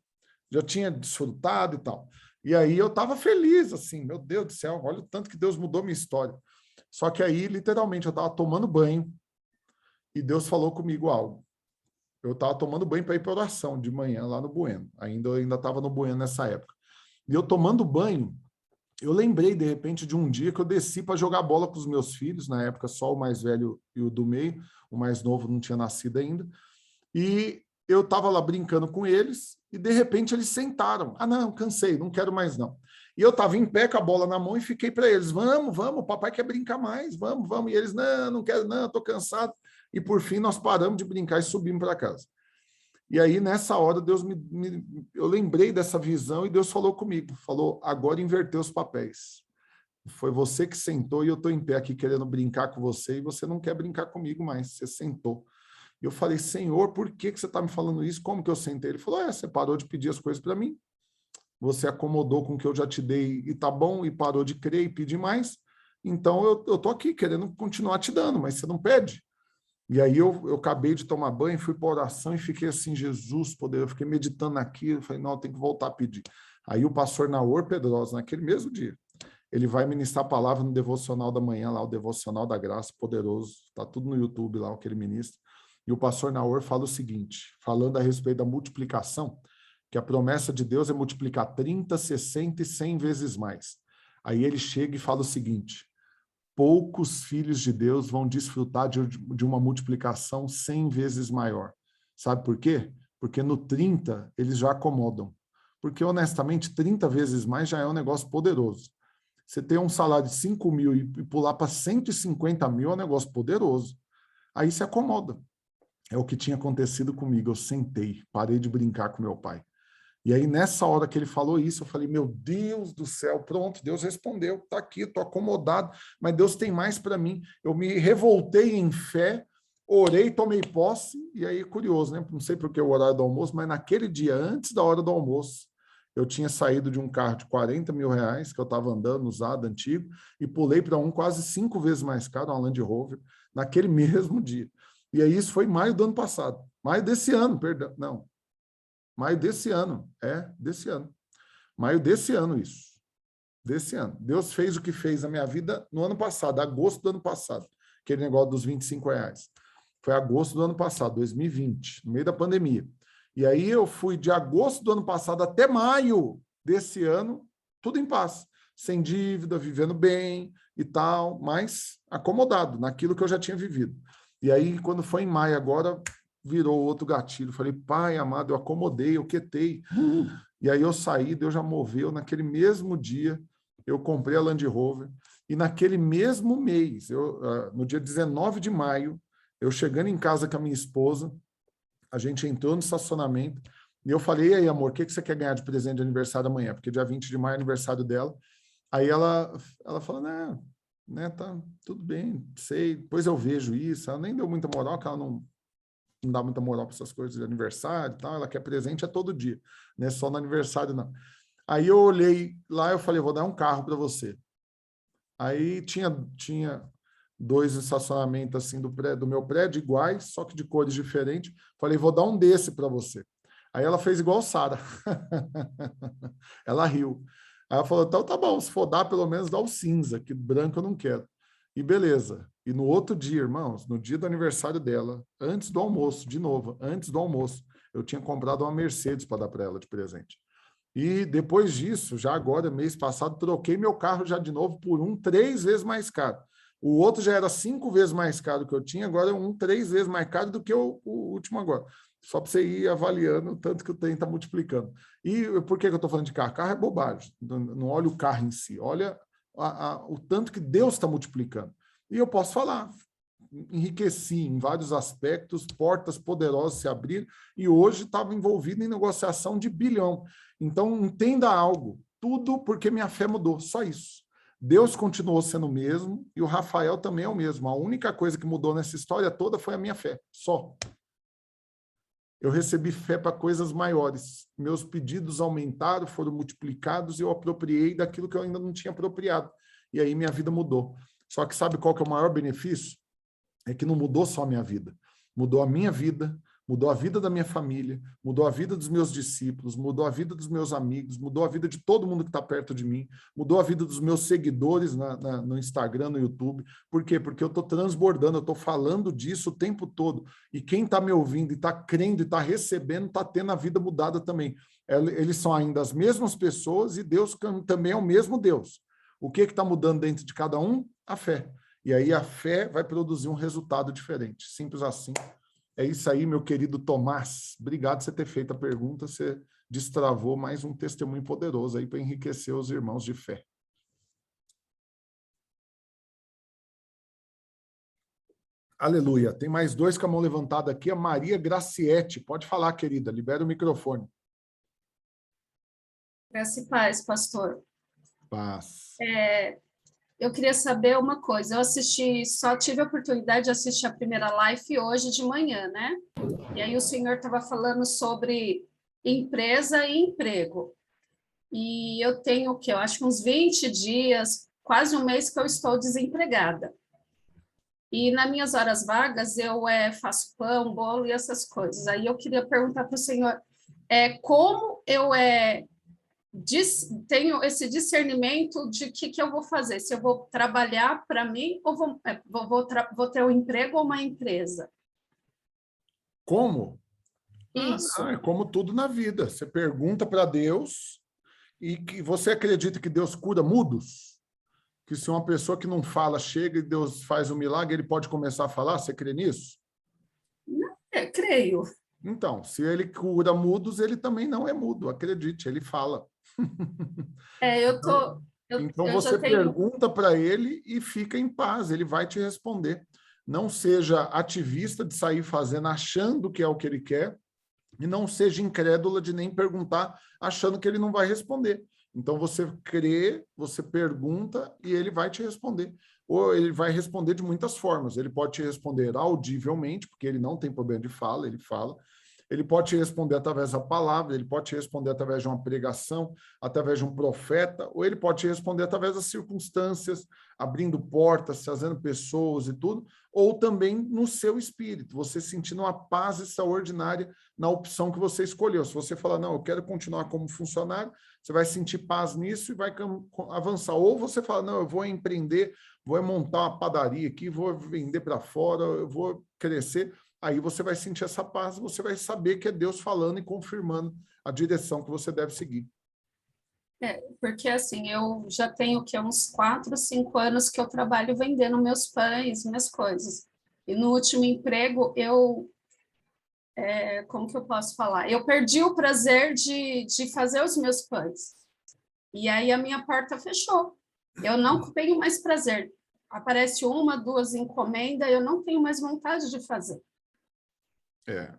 Já tinha desfrutado e tal. E aí eu estava feliz, assim, meu Deus do céu, olha o tanto que Deus mudou minha história. Só que aí, literalmente, eu estava tomando banho e Deus falou comigo algo. Eu estava tomando banho para ir para oração de manhã lá no Bueno. Eu ainda estava no Bueno nessa época. E eu tomando banho, eu lembrei, de repente, de um dia que eu desci para jogar bola com os meus filhos, na época só o mais velho e o do meio, o mais novo não tinha nascido ainda. E eu estava lá brincando com eles e, de repente, eles sentaram. Ah, não, cansei, não quero mais, não. E eu estava em pé com a bola na mão e fiquei para eles, vamos, o papai quer brincar mais, vamos. E eles, não quero, não, estou cansado. E, por fim, nós paramos de brincar e subimos para casa. E aí, nessa hora, Deus eu lembrei dessa visão e Deus falou comigo, falou, agora inverteu os papéis. Foi você que sentou e eu estou em pé aqui querendo brincar com você e você não quer brincar comigo mais, você sentou. E eu falei, Senhor, por que você está me falando isso? Como que eu sentei? Ele falou, você parou de pedir as coisas para mim, você acomodou com o que eu já te dei e tá bom, e parou de crer e pedir mais, então eu estou aqui querendo continuar te dando, mas você não pede. E aí eu acabei de tomar banho, fui para oração e fiquei assim, Jesus, poder, eu fiquei meditando naquilo, falei, não, tem que voltar a pedir. Aí o pastor Naor Pedrosa, naquele mesmo dia, ele vai ministrar a palavra no devocional da manhã, lá o devocional da graça, poderoso, tá tudo no YouTube lá, o que ele ministra. E o pastor Naor fala o seguinte, falando a respeito da multiplicação, que a promessa de Deus é multiplicar 30, 60 e 100 vezes mais. Aí ele chega e fala o seguinte, poucos filhos de Deus vão desfrutar de uma multiplicação 100 vezes maior. Sabe por quê? Porque no 30 eles já acomodam. Porque, honestamente, 30 vezes mais já é um negócio poderoso. Você ter um salário de 5 mil e pular para 150 mil é um negócio poderoso. Aí se acomoda. É o que tinha acontecido comigo. Eu sentei, parei de brincar com meu pai. E aí, nessa hora que ele falou isso, eu falei, meu Deus do céu, pronto, Deus respondeu, está aqui, estou acomodado, mas Deus tem mais para mim. Eu me revoltei em fé, orei, tomei posse, e aí, curioso, né? Não sei porque o horário do almoço, mas naquele dia, antes da hora do almoço, eu tinha saído de um carro de 40 mil reais, que eu estava andando, usado, antigo, e pulei para um quase 5 vezes mais caro, uma Land Rover, naquele mesmo dia. E aí, isso foi em maio do ano passado. Maio desse ano, perdão. Não. Maio desse ano. Desse ano. Maio desse ano, isso. Desse ano. Deus fez o que fez na minha vida no ano passado, agosto do ano passado. Aquele negócio dos 25 reais. Foi agosto do ano passado, 2020, no meio da pandemia. E aí eu fui de agosto do ano passado até maio desse ano, tudo em paz. Sem dívida, vivendo bem e tal, mas acomodado naquilo que eu já tinha vivido. E aí, quando foi em maio agora, virou outro gatilho. Falei, pai amado, eu acomodei, eu quietei. E aí eu saí, Deus já moveu. Naquele mesmo dia, eu comprei a Land Rover. E naquele mesmo mês, no dia 19 de maio, eu chegando em casa com a minha esposa, a gente entrou no estacionamento, e eu falei, e aí, amor, o que você quer ganhar de presente de aniversário amanhã? Porque dia 20 de maio é aniversário dela. Aí ela falou, né, tá tudo bem, sei, depois eu vejo isso. Ela nem deu muita moral, que ela não dá muita moral para essas coisas de aniversário e tal, ela quer presente todo dia, não é só no aniversário, não. Aí eu olhei lá, eu falei, vou dar um carro para você. Aí tinha 2 estacionamentos assim do meu prédio, iguais, só que de cores diferentes. Falei, vou dar um desse para você. Aí ela fez igual Sara. Ela riu. Aí ela falou, então tá bom, se for dar, pelo menos dá o cinza, que branco eu não quero. E beleza. E no outro dia, irmãos, no dia do aniversário dela, antes do almoço, de novo, antes do almoço, eu tinha comprado uma Mercedes para dar para ela de presente. E depois disso, já agora, mês passado, troquei meu carro já de novo por um 3 vezes mais caro. O outro já era 5 vezes mais caro que eu tinha, agora é um 3 vezes mais caro do que o último agora. Só para você ir avaliando o tanto que o trem está multiplicando. E por que eu estou falando de carro? Carro é bobagem. Não olha o carro em si, olha o tanto que Deus está multiplicando. E eu posso falar, enriqueci em vários aspectos, portas poderosas se abriram, e hoje estava envolvido em negociação de bilhão. Então, entenda algo, tudo porque minha fé mudou, só isso. Deus continuou sendo o mesmo, e o Rafael também é o mesmo. A única coisa que mudou nessa história toda foi a minha fé, só. Eu recebi fé para coisas maiores. Meus pedidos aumentaram, foram multiplicados, e eu apropriei daquilo que eu ainda não tinha apropriado. E aí minha vida mudou. Só que sabe qual que é o maior benefício? É que não mudou só a minha vida. Mudou a minha vida, mudou a vida da minha família, mudou a vida dos meus discípulos, mudou a vida dos meus amigos, mudou a vida de todo mundo que está perto de mim, mudou a vida dos meus seguidores no Instagram, no YouTube. Por quê? Porque eu estou transbordando, eu estou falando disso o tempo todo. E quem está me ouvindo e está crendo e está recebendo, está tendo a vida mudada também. Eles são ainda as mesmas pessoas e Deus também é o mesmo Deus. O que está mudando dentro de cada um? A fé. E aí a fé vai produzir um resultado diferente. Simples assim. É isso aí, meu querido Tomás. Obrigado por você ter feito a pergunta. Você destravou mais um testemunho poderoso aí para enriquecer os irmãos de fé. Aleluia. Tem mais 2 com a mão levantada aqui. A Maria Graciete. Pode falar, querida. Libera o microfone. Graça e paz, pastor. Paz. Eu queria saber uma coisa. Só tive a oportunidade de assistir a primeira live hoje de manhã, né? E aí o senhor estava falando sobre empresa e emprego. E eu tenho o quê? Eu acho que uns 20 dias, quase um mês que eu estou desempregada. E nas minhas horas vagas eu faço pão, bolo e essas coisas. Aí eu queria perguntar para o senhor como eu tenho esse discernimento de que eu vou fazer, se eu vou trabalhar para mim ou vou ter um emprego ou uma empresa. Como? Isso. É como tudo na vida. Você pergunta para Deus e que você acredita que Deus cura mudos? Que se uma pessoa que não fala chega e Deus faz um milagre, ele pode começar a falar? Você crê nisso? Creio. Então, se ele cura mudos, ele também não é mudo, acredite, ele fala. Então Eu você já tenho... pergunta para ele e fica em paz, ele vai te responder. Não seja ativista de sair fazendo achando que é o que ele quer e não seja incrédula de nem perguntar achando que ele não vai responder. Então você crê, você pergunta e ele vai te responder. Ou ele vai responder de muitas formas. Ele pode te responder audivelmente, porque ele não tem problema de fala, ele fala. Ele pode te responder através da palavra, ele pode te responder através de uma pregação, através de um profeta, ou ele pode te responder através das circunstâncias, abrindo portas, trazendo pessoas e tudo, ou também no seu espírito, você sentindo uma paz extraordinária na opção que você escolheu. Se você falar, não, eu quero continuar como funcionário, você vai sentir paz nisso e vai avançar. Ou você fala, não, eu vou empreender, vou montar uma padaria aqui, vou vender para fora, eu vou crescer. Aí você vai sentir essa paz, você vai saber que é Deus falando e confirmando a direção que você deve seguir. Porque assim, eu já tenho uns 4, 5 anos que eu trabalho vendendo meus pães, minhas coisas. E no último emprego, como que eu posso falar? Eu perdi o prazer de fazer os meus pães. E aí a minha porta fechou. Eu não tenho mais prazer. Aparece 1, 2 encomendas, eu não tenho mais vontade de fazer.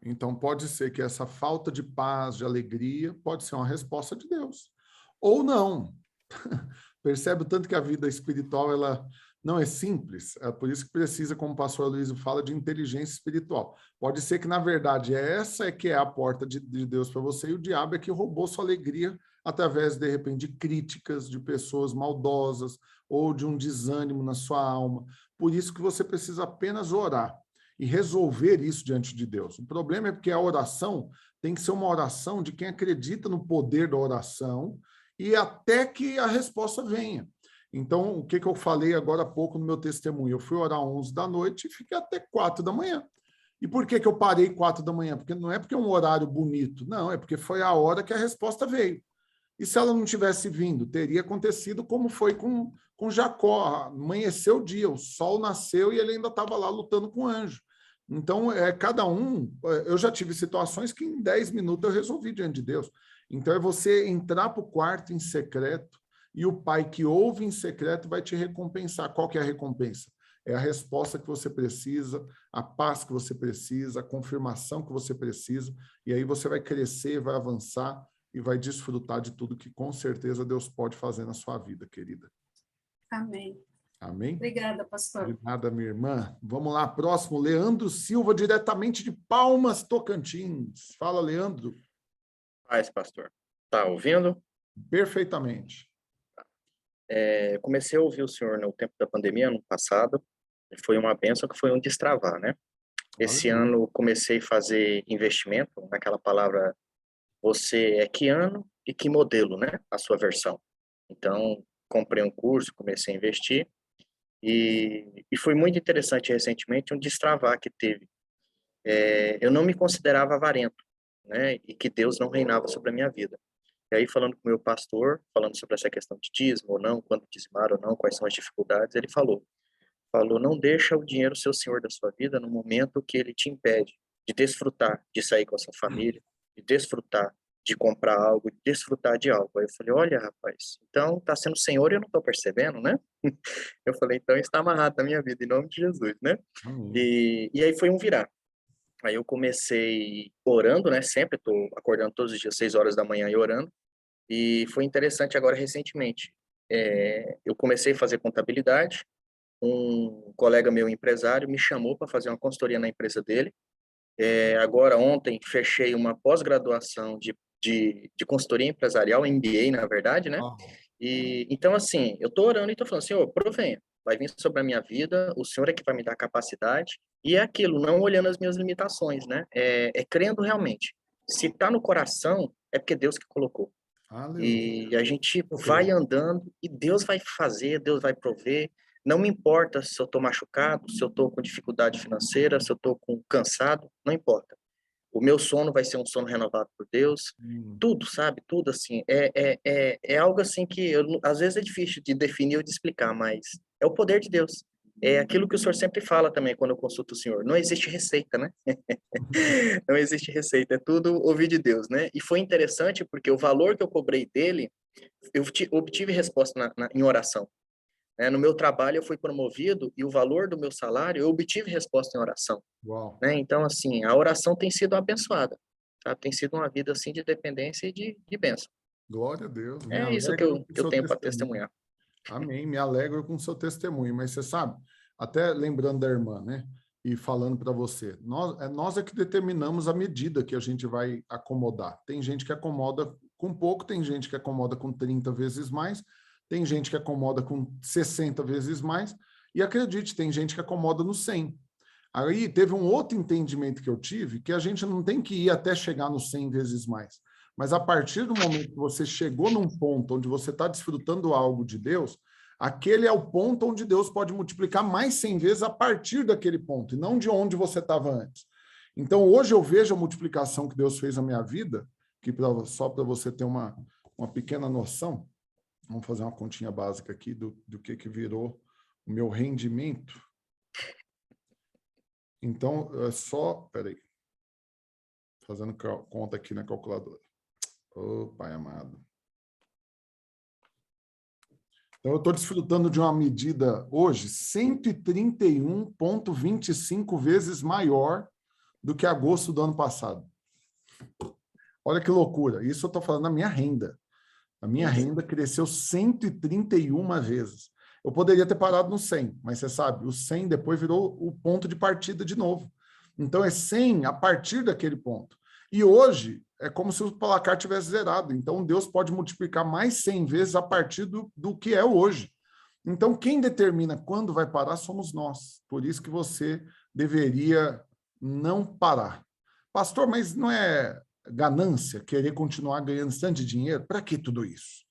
Então pode ser que essa falta de paz, de alegria, pode ser uma resposta de Deus. Ou não. Percebe o tanto que a vida espiritual ela não é simples. É por isso que precisa, como o pastor Aloysio fala, de inteligência espiritual. Pode ser que, na verdade, essa é que é a porta de Deus para você e o diabo é que roubou sua alegria através, de repente, de críticas de pessoas maldosas ou de um desânimo na sua alma. Por isso que você precisa apenas orar e resolver isso diante de Deus. O problema é porque a oração tem que ser uma oração de quem acredita no poder da oração e até que a resposta venha. Então, o que eu falei agora há pouco no meu testemunho? Eu fui orar 11 da noite e fiquei até 4 da manhã. E por que eu parei 4 da manhã? Porque não é porque é um horário bonito, não, é porque foi a hora que a resposta veio. E se ela não tivesse vindo, teria acontecido como foi com Jacó. Amanheceu o dia, o sol nasceu e ele ainda estava lá lutando com o anjo. Então, cada um... Eu já tive situações que em 10 minutos eu resolvi diante de Deus. Então, é você entrar para o quarto em secreto e o pai que ouve em secreto vai te recompensar. Qual que é a recompensa? É a resposta que você precisa, a paz que você precisa, a confirmação que você precisa. E aí você vai crescer, vai avançar e vai desfrutar de tudo que com certeza Deus pode fazer na sua vida, querida. Amém. Amém? Obrigada, pastor. De nada, minha irmã. Vamos lá, próximo, Leandro Silva, diretamente de Palmas, Tocantins. Fala, Leandro. Paz, pastor. Tá ouvindo? Perfeitamente. Comecei a ouvir o senhor no tempo da pandemia, ano passado, e foi uma bênção que foi um destravar, né? Esse ano comecei a fazer investimento, naquela palavra, você é que ano e que modelo, né? A sua versão. Então, comprei um curso, comecei a investir, e foi muito interessante recentemente um destravar que teve. Eu não me considerava avarento, né? E que Deus não reinava sobre a minha vida. E aí, falando com o meu pastor, falando sobre essa questão de dízimo ou não, quando dizimar ou não, quais são as dificuldades, ele falou, não deixa o dinheiro ser o senhor da sua vida no momento que ele te impede de desfrutar, de sair com a sua família, de desfrutar, de comprar algo, de desfrutar de algo. Aí eu falei, olha, rapaz, então tá sendo senhor e eu não tô percebendo, né? Eu falei, então está amarrado na minha vida, em nome de Jesus, né? E aí foi um virar. Aí eu comecei orando, né? Sempre estou acordando todos os dias, 6 horas da manhã e orando. E foi interessante agora, recentemente. Eu comecei a fazer contabilidade. Um colega meu, empresário, me chamou para fazer uma consultoria na empresa dele. Agora, ontem, fechei uma pós-graduação de consultoria empresarial, MBA, na verdade, né? E, então, assim, eu estou orando e estou falando, Senhor, provenha. Vai vir sobre a minha vida, o Senhor é que vai me dar capacidade. E é aquilo, não olhando as minhas limitações, né? Crendo realmente. Se está no coração, é porque Deus que colocou. Aleluia. E a gente vai andando e Deus vai fazer, Deus vai prover. Não me importa se eu estou machucado, se eu estou com dificuldade financeira, se eu estou cansado, não importa. o meu sono vai ser um sono renovado por Deus. Tudo, sabe? Tudo, assim. É algo, assim, que às vezes é difícil de definir ou de explicar, mas é o poder de Deus. É aquilo que o senhor sempre fala também quando eu consulto o senhor. Não existe receita, né? Não existe receita. É tudo ouvir de Deus, né? E foi interessante porque o valor que eu cobrei dele, eu obtive resposta em oração. No meu trabalho eu fui promovido e o valor do meu salário eu obtive resposta em oração. Uau. Então, assim, a oração tem sido abençoada, sabe? Tem sido uma vida, assim, de dependência e de bênção. Glória a Deus. Me É isso que alegro com eu seu tenho para testemunho. testemunhar. Amém. Me alegro com o seu testemunho. Mas você sabe, até lembrando da irmã, né? E falando para você, nós é que determinamos a medida que a gente vai acomodar. Tem gente que acomoda com pouco, tem gente que acomoda com 30 vezes mais, tem gente que acomoda com 60 vezes mais, e acredite, tem gente que acomoda no 100. Aí teve um outro entendimento que eu tive, que a gente não tem que ir até chegar no 100 vezes mais. Mas a partir do momento que você chegou num ponto onde você está desfrutando algo de Deus, aquele é o ponto onde Deus pode multiplicar mais 100 vezes a partir daquele ponto, e não de onde você estava antes. Então, hoje eu vejo a multiplicação que Deus fez na minha vida, que só para você ter uma pequena noção, vamos fazer uma continha básica aqui do que virou o meu rendimento. Então, é só... Peraí. Fazendo conta aqui na calculadora. Ô, Pai amado. Então, eu estou desfrutando de uma medida hoje 131,25 vezes maior do que agosto do ano passado. Olha que loucura. Isso eu estou falando da minha renda. A minha renda cresceu 131 vezes. Eu poderia ter parado no 100, mas você sabe, o 100 depois virou o ponto de partida de novo. Então, é 100 a partir daquele ponto. E hoje, é como se o placar tivesse zerado. Então, Deus pode multiplicar mais 100 vezes a partir do que é hoje. Então, quem determina quando vai parar somos nós. Por isso que você deveria não parar. Pastor, mas não é ganância querer continuar ganhando tanto de dinheiro? Para que tudo isso?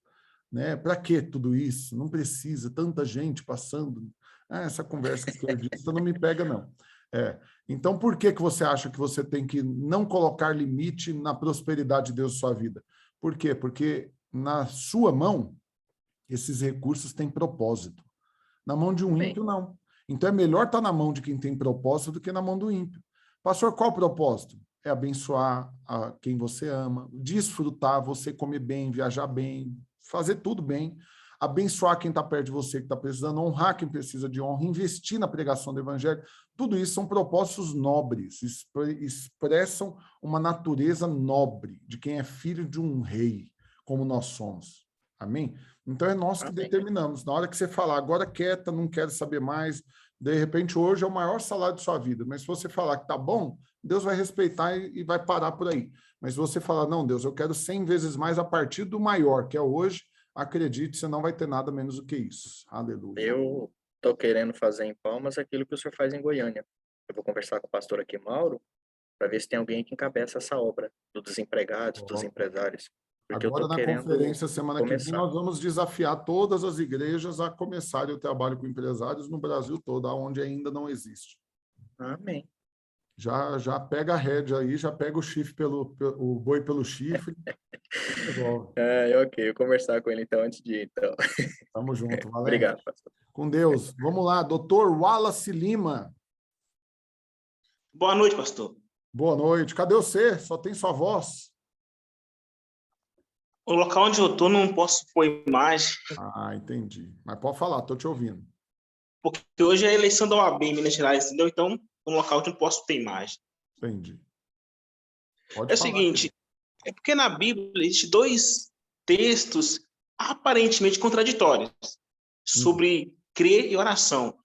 Para que tudo isso? Não precisa, tanta gente passando. Essa conversa esquerdista não me pega, não. Então, por que você acha que você tem que não colocar limite na prosperidade de Deus na sua vida? Por quê? Porque na sua mão, esses recursos têm propósito. Na mão de um ímpio, não. Então, é melhor estar na mão de quem tem propósito do que na mão do ímpio. Pastor, qual o propósito? É abençoar a quem você ama, desfrutar, você comer bem, viajar bem, fazer tudo bem, abençoar quem está perto de você, que está precisando, honrar quem precisa de honra, investir na pregação do evangelho. Tudo isso são propósitos nobres, expressam uma natureza nobre de quem é filho de um rei, como nós somos. Amém? Então é nós que determinamos. Na hora que você falar, agora quieta, não quero saber mais, de repente hoje é o maior salário de sua vida, mas se você falar que tá bom, Deus vai respeitar e vai parar por aí. Mas se você falar, não, Deus, eu quero 100 vezes mais a partir do maior, que é hoje, acredite, você não vai ter nada menos do que isso. Aleluia. Eu estou querendo fazer em Palmas aquilo que o senhor faz em Goiânia. Eu vou conversar com o pastor aqui, Mauro, para ver se tem alguém que encabeça essa obra dos desempregados, dos empresários. Porque agora, na conferência, semana que vem, nós vamos desafiar todas as igrejas a começarem o trabalho com empresários no Brasil todo, onde ainda não existe. Amém. Já pega a rédea aí, já pega o chifre o boi pelo chifre. Ok, eu vou conversar com ele então antes de ir. Então. Tamo junto, valeu. Obrigado, pastor. Com Deus. Vamos lá, doutor Wallace Lima. Boa noite, pastor. Boa noite. Cadê você? Só tem sua voz. O local onde eu estou não posso pôr imagem. Entendi. Mas pode falar, estou te ouvindo. Porque hoje é a eleição da OAB em Minas Gerais, entendeu? Então, um local onde não posso ter imagem. Entendi. Pode falar, o seguinte, é porque na Bíblia existem dois textos aparentemente contraditórios sobre crer e oração.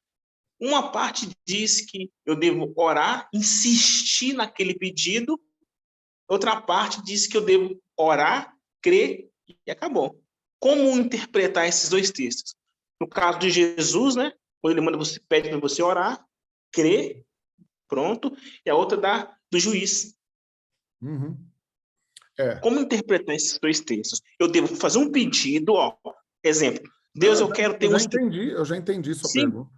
Uma parte diz que eu devo orar, insistir naquele pedido. Outra parte diz que eu devo orar, crer e acabou. Como interpretar esses dois textos? No caso de Jesus, né? Quando ele manda você, pede para você orar, crer, pronto. E a outra do juiz. Como interpretar esses dois textos? Eu devo fazer um pedido, exemplo. Deus, eu quero ter Eu já entendi sua pergunta.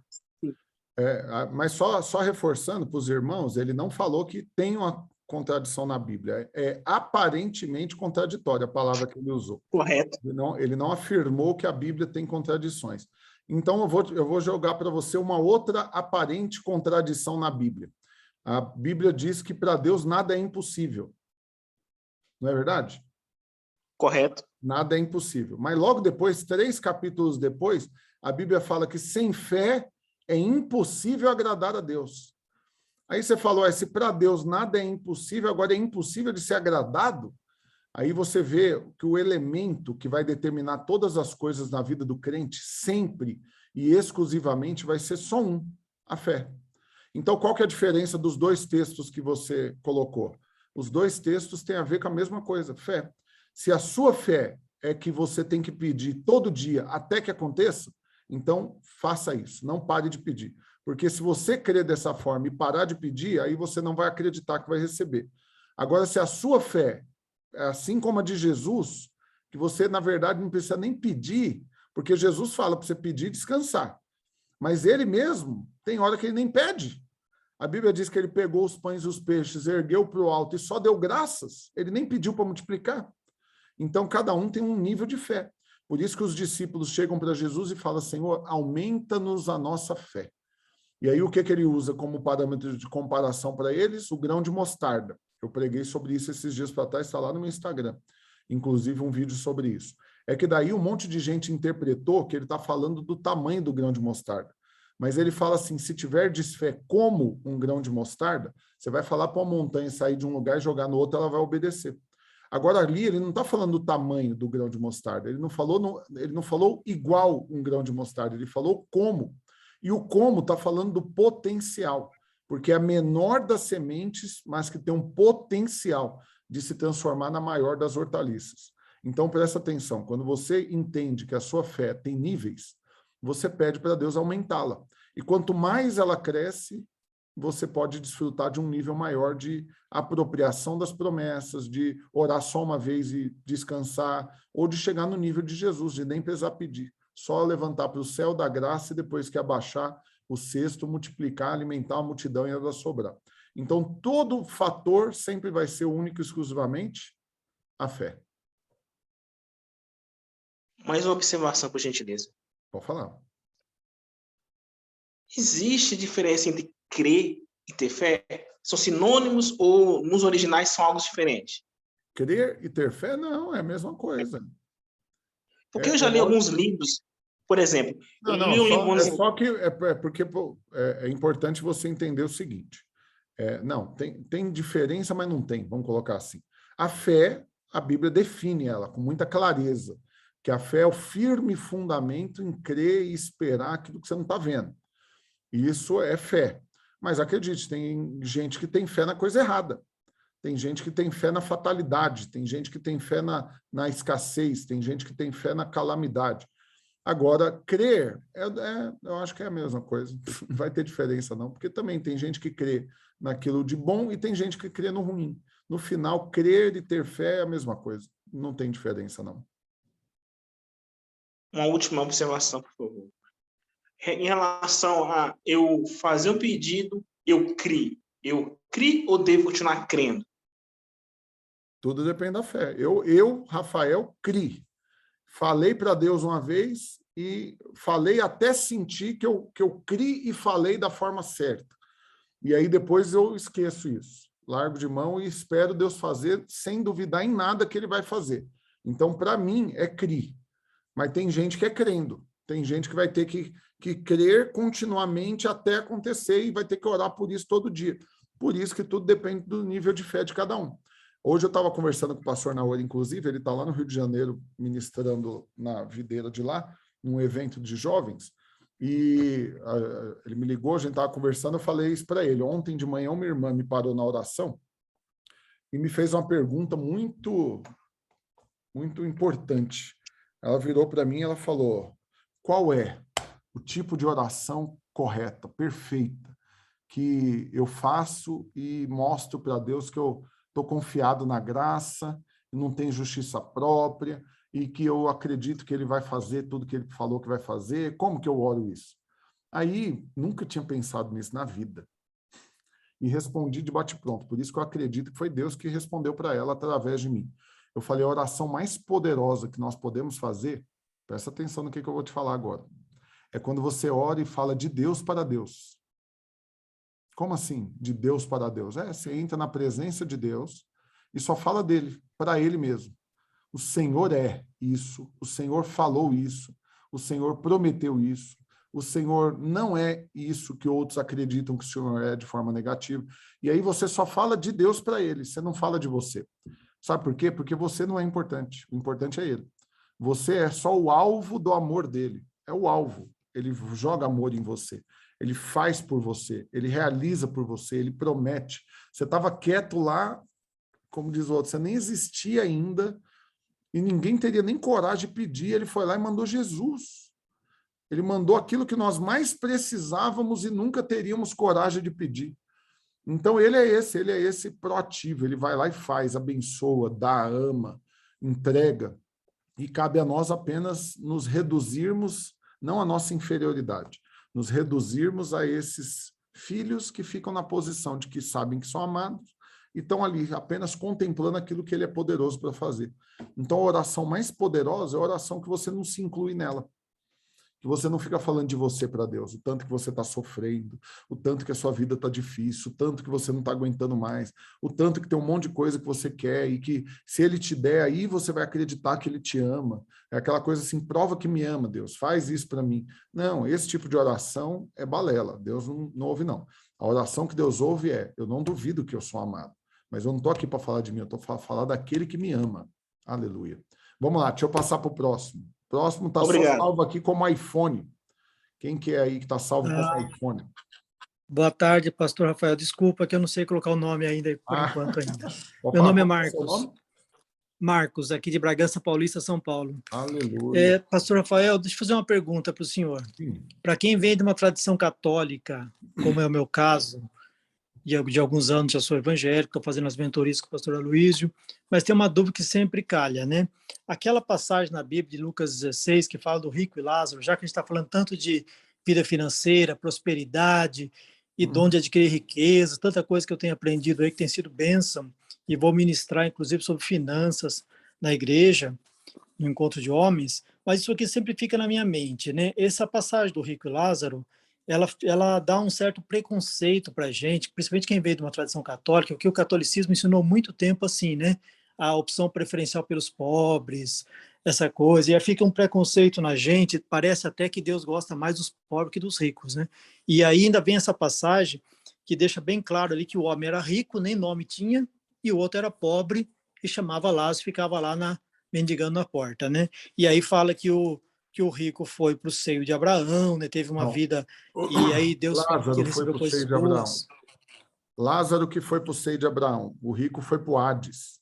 Mas só reforçando para os irmãos, ele não falou que tem uma contradição na Bíblia. É aparentemente contraditória a palavra que ele usou. Correto. Ele não afirmou que a Bíblia tem contradições. Então, eu vou jogar para você uma outra aparente contradição na Bíblia. A Bíblia diz que para Deus nada é impossível. Não é verdade? Correto. Nada é impossível. Mas logo depois, 3 capítulos depois, a Bíblia fala que sem fé é impossível agradar a Deus. Aí você falou, se para Deus nada é impossível, agora é impossível de ser agradado? Aí você vê que o elemento que vai determinar todas as coisas na vida do crente, sempre e exclusivamente, vai ser só um, a fé. Então, qual que é a diferença dos 2 textos que você colocou? Os 2 textos têm a ver com a mesma coisa, fé. Se a sua fé é que você tem que pedir todo dia até que aconteça, então faça isso, não pare de pedir. Porque se você crer dessa forma e parar de pedir, aí você não vai acreditar que vai receber. Agora, se a sua fé é assim como a de Jesus, que você, na verdade, não precisa nem pedir, porque Jesus fala para você pedir e descansar. Mas ele mesmo, tem hora que ele nem pede. A Bíblia diz que ele pegou os pães e os peixes, ergueu para o alto e só deu graças. Ele nem pediu para multiplicar. Então, cada um tem um nível de fé. Por isso que os discípulos chegam para Jesus e falam, Senhor, aumenta-nos a nossa fé. E aí, o que ele usa como parâmetro de comparação para eles? O grão de mostarda. Eu preguei sobre isso esses dias para trás, está lá no meu Instagram. Inclusive, um vídeo sobre isso. É que daí um monte de gente interpretou que ele está falando do tamanho do grão de mostarda. Mas ele fala assim, se tiverdes fé como um grão de mostarda, você vai falar para uma montanha sair de um lugar e jogar no outro, ela vai obedecer. Agora, ali, ele não está falando do tamanho do grão de mostarda. Ele não falou igual um grão de mostarda, ele falou como. E o como está falando do potencial, porque é a menor das sementes, mas que tem um potencial de se transformar na maior das hortaliças. Então, presta atenção, quando você entende que a sua fé tem níveis, você pede para Deus aumentá-la. E quanto mais ela cresce, você pode desfrutar de um nível maior de apropriação das promessas, de orar só uma vez e descansar, ou de chegar no nível de Jesus, de nem precisar pedir. Só levantar para o céu da graça e depois que abaixar o cesto, multiplicar, alimentar a multidão e ela sobrar. Então, todo fator sempre vai ser único e exclusivamente a fé. Mais uma observação, por gentileza. Pode falar. Existe diferença entre crer e ter fé? São sinônimos ou nos originais são algo diferente? Crer e ter fé, não, é a mesma coisa. Porque eu já li alguns livros, por exemplo, porque é importante você entender o seguinte. Não, tem diferença, mas não tem, vamos colocar assim. A fé, a Bíblia define ela com muita clareza, que a fé é o firme fundamento em crer e esperar aquilo que você não está vendo. Isso é fé. Mas acredite, tem gente que tem fé na coisa errada. Tem gente que tem fé na fatalidade, tem gente que tem fé na escassez, tem gente que tem fé na calamidade. Agora, crer, eu acho que é a mesma coisa. Não vai ter diferença, não, porque também tem gente que crê naquilo de bom e tem gente que crê no ruim. No final, crer e ter fé é a mesma coisa. Não tem diferença, não. Uma última observação, por favor. Em relação a eu fazer um pedido, eu crio. Eu crio ou devo continuar crendo? Tudo depende da fé. Eu Rafael, criei. Falei para Deus uma vez e falei até sentir que eu criei e falei da forma certa. E aí depois eu esqueço isso. Largo de mão e espero Deus fazer sem duvidar em nada que ele vai fazer. Então, para mim, é crer. Mas tem gente que é crendo. Tem gente que vai ter que crer continuamente até acontecer e vai ter que orar por isso todo dia. Por isso que tudo depende do nível de fé de cada um. Hoje eu estava conversando com o pastor Naori, inclusive, ele está lá no Rio de Janeiro ministrando na videira de lá, num evento de jovens, e ele me ligou, a gente estava conversando, eu falei isso para ele. Ontem de manhã uma irmã me parou na oração e me fez uma pergunta muito, muito importante. Ela virou para mim e ela falou, qual é o tipo de oração correta, perfeita, que eu faço e mostro para Deus que eu estou confiado na graça, não tem justiça própria, e que eu acredito que ele vai fazer tudo que ele falou que vai fazer. Como que eu oro isso? Aí, nunca tinha pensado nisso na vida. e respondi de bate-pronto. Por isso que eu acredito que foi Deus que respondeu para ela através de mim. Eu falei, a oração mais poderosa que nós podemos fazer, presta atenção no que eu vou te falar agora, é quando você ora e fala de Deus para Deus. Como assim? De Deus para Deus? Você entra na presença de Deus e só fala dele, para ele mesmo. O Senhor é isso, o Senhor falou isso, o Senhor prometeu isso, o Senhor não é isso que outros acreditam que o Senhor é de forma negativa. E aí você só fala de Deus para ele, você não fala de você. Sabe por quê? Porque você não é importante, o importante é ele. Você é só o alvo do amor dele, é o alvo. Ele joga amor em você, ele faz por você, ele realiza por você, ele promete. Você estava quieto lá, como diz o outro, você nem existia ainda, e ninguém teria nem coragem de pedir, ele foi lá e mandou Jesus. Ele mandou aquilo que nós mais precisávamos e nunca teríamos coragem de pedir. Então, ele é esse proativo, ele vai lá e faz, abençoa, dá, ama, entrega, e cabe a nós apenas nos reduzirmos, não a nossa inferioridade, nos reduzirmos a esses filhos que ficam na posição de que sabem que são amados e estão ali apenas contemplando aquilo que ele é poderoso para fazer. Então, a oração mais poderosa é a oração que você não se inclui nela, que você não fica falando de você para Deus, o tanto que você está sofrendo, o tanto que a sua vida está difícil, o tanto que você não está aguentando mais, o tanto que tem um monte de coisa que você quer e que se ele te der, aí você vai acreditar que ele te ama. É aquela coisa assim, prova que me ama, Deus, faz isso para mim. Não, esse tipo de oração é balela, Deus não ouve não. A oração que Deus ouve é, eu não duvido que eu sou amado, mas eu não estou aqui para falar de mim, eu estou para falar daquele que me ama. Aleluia. Vamos lá, deixa eu passar para o próximo. Próximo está só salvo aqui como iPhone. Quem que é aí que está salvo como iPhone? Boa tarde, pastor Rafael. Desculpa que eu não sei colocar o nome ainda, por enquanto ainda. Meu nome é Marcos. Marcos, aqui de Bragança Paulista, São Paulo. Aleluia. Pastor Rafael, deixa eu fazer uma pergunta para o senhor. Para quem vem de uma tradição católica, como é o meu caso, de alguns anos já sou evangélico, estou fazendo as mentorias com o pastor Aloísio, mas tem uma dúvida que sempre calha, né? Aquela passagem na Bíblia de Lucas 16 que fala do rico e Lázaro, já que a gente está falando tanto de vida financeira, prosperidade e dom de adquirir riqueza, tanta coisa que eu tenho aprendido aí que tem sido bênção, e vou ministrar inclusive sobre finanças na igreja, no encontro de homens, mas isso aqui sempre fica na minha mente, né? Essa passagem do rico e Lázaro, ela dá um certo preconceito para a gente, principalmente quem veio de uma tradição católica, porque o catolicismo ensinou muito tempo assim, né? A opção preferencial pelos pobres, essa coisa, e aí fica um preconceito na gente, parece até que Deus gosta mais dos pobres que dos ricos, né? E aí ainda vem essa passagem que deixa bem claro ali que o homem era rico, nem nome tinha, e o outro era pobre e chamava Lázaro, ficava lá mendigando na porta, né? E aí fala que o rico foi para o seio de Abraão, né? Teve uma vida, e aí Deus Lázaro foi para o seio de Abraão. Lázaro que foi para o seio de Abraão, o rico foi para o Hades.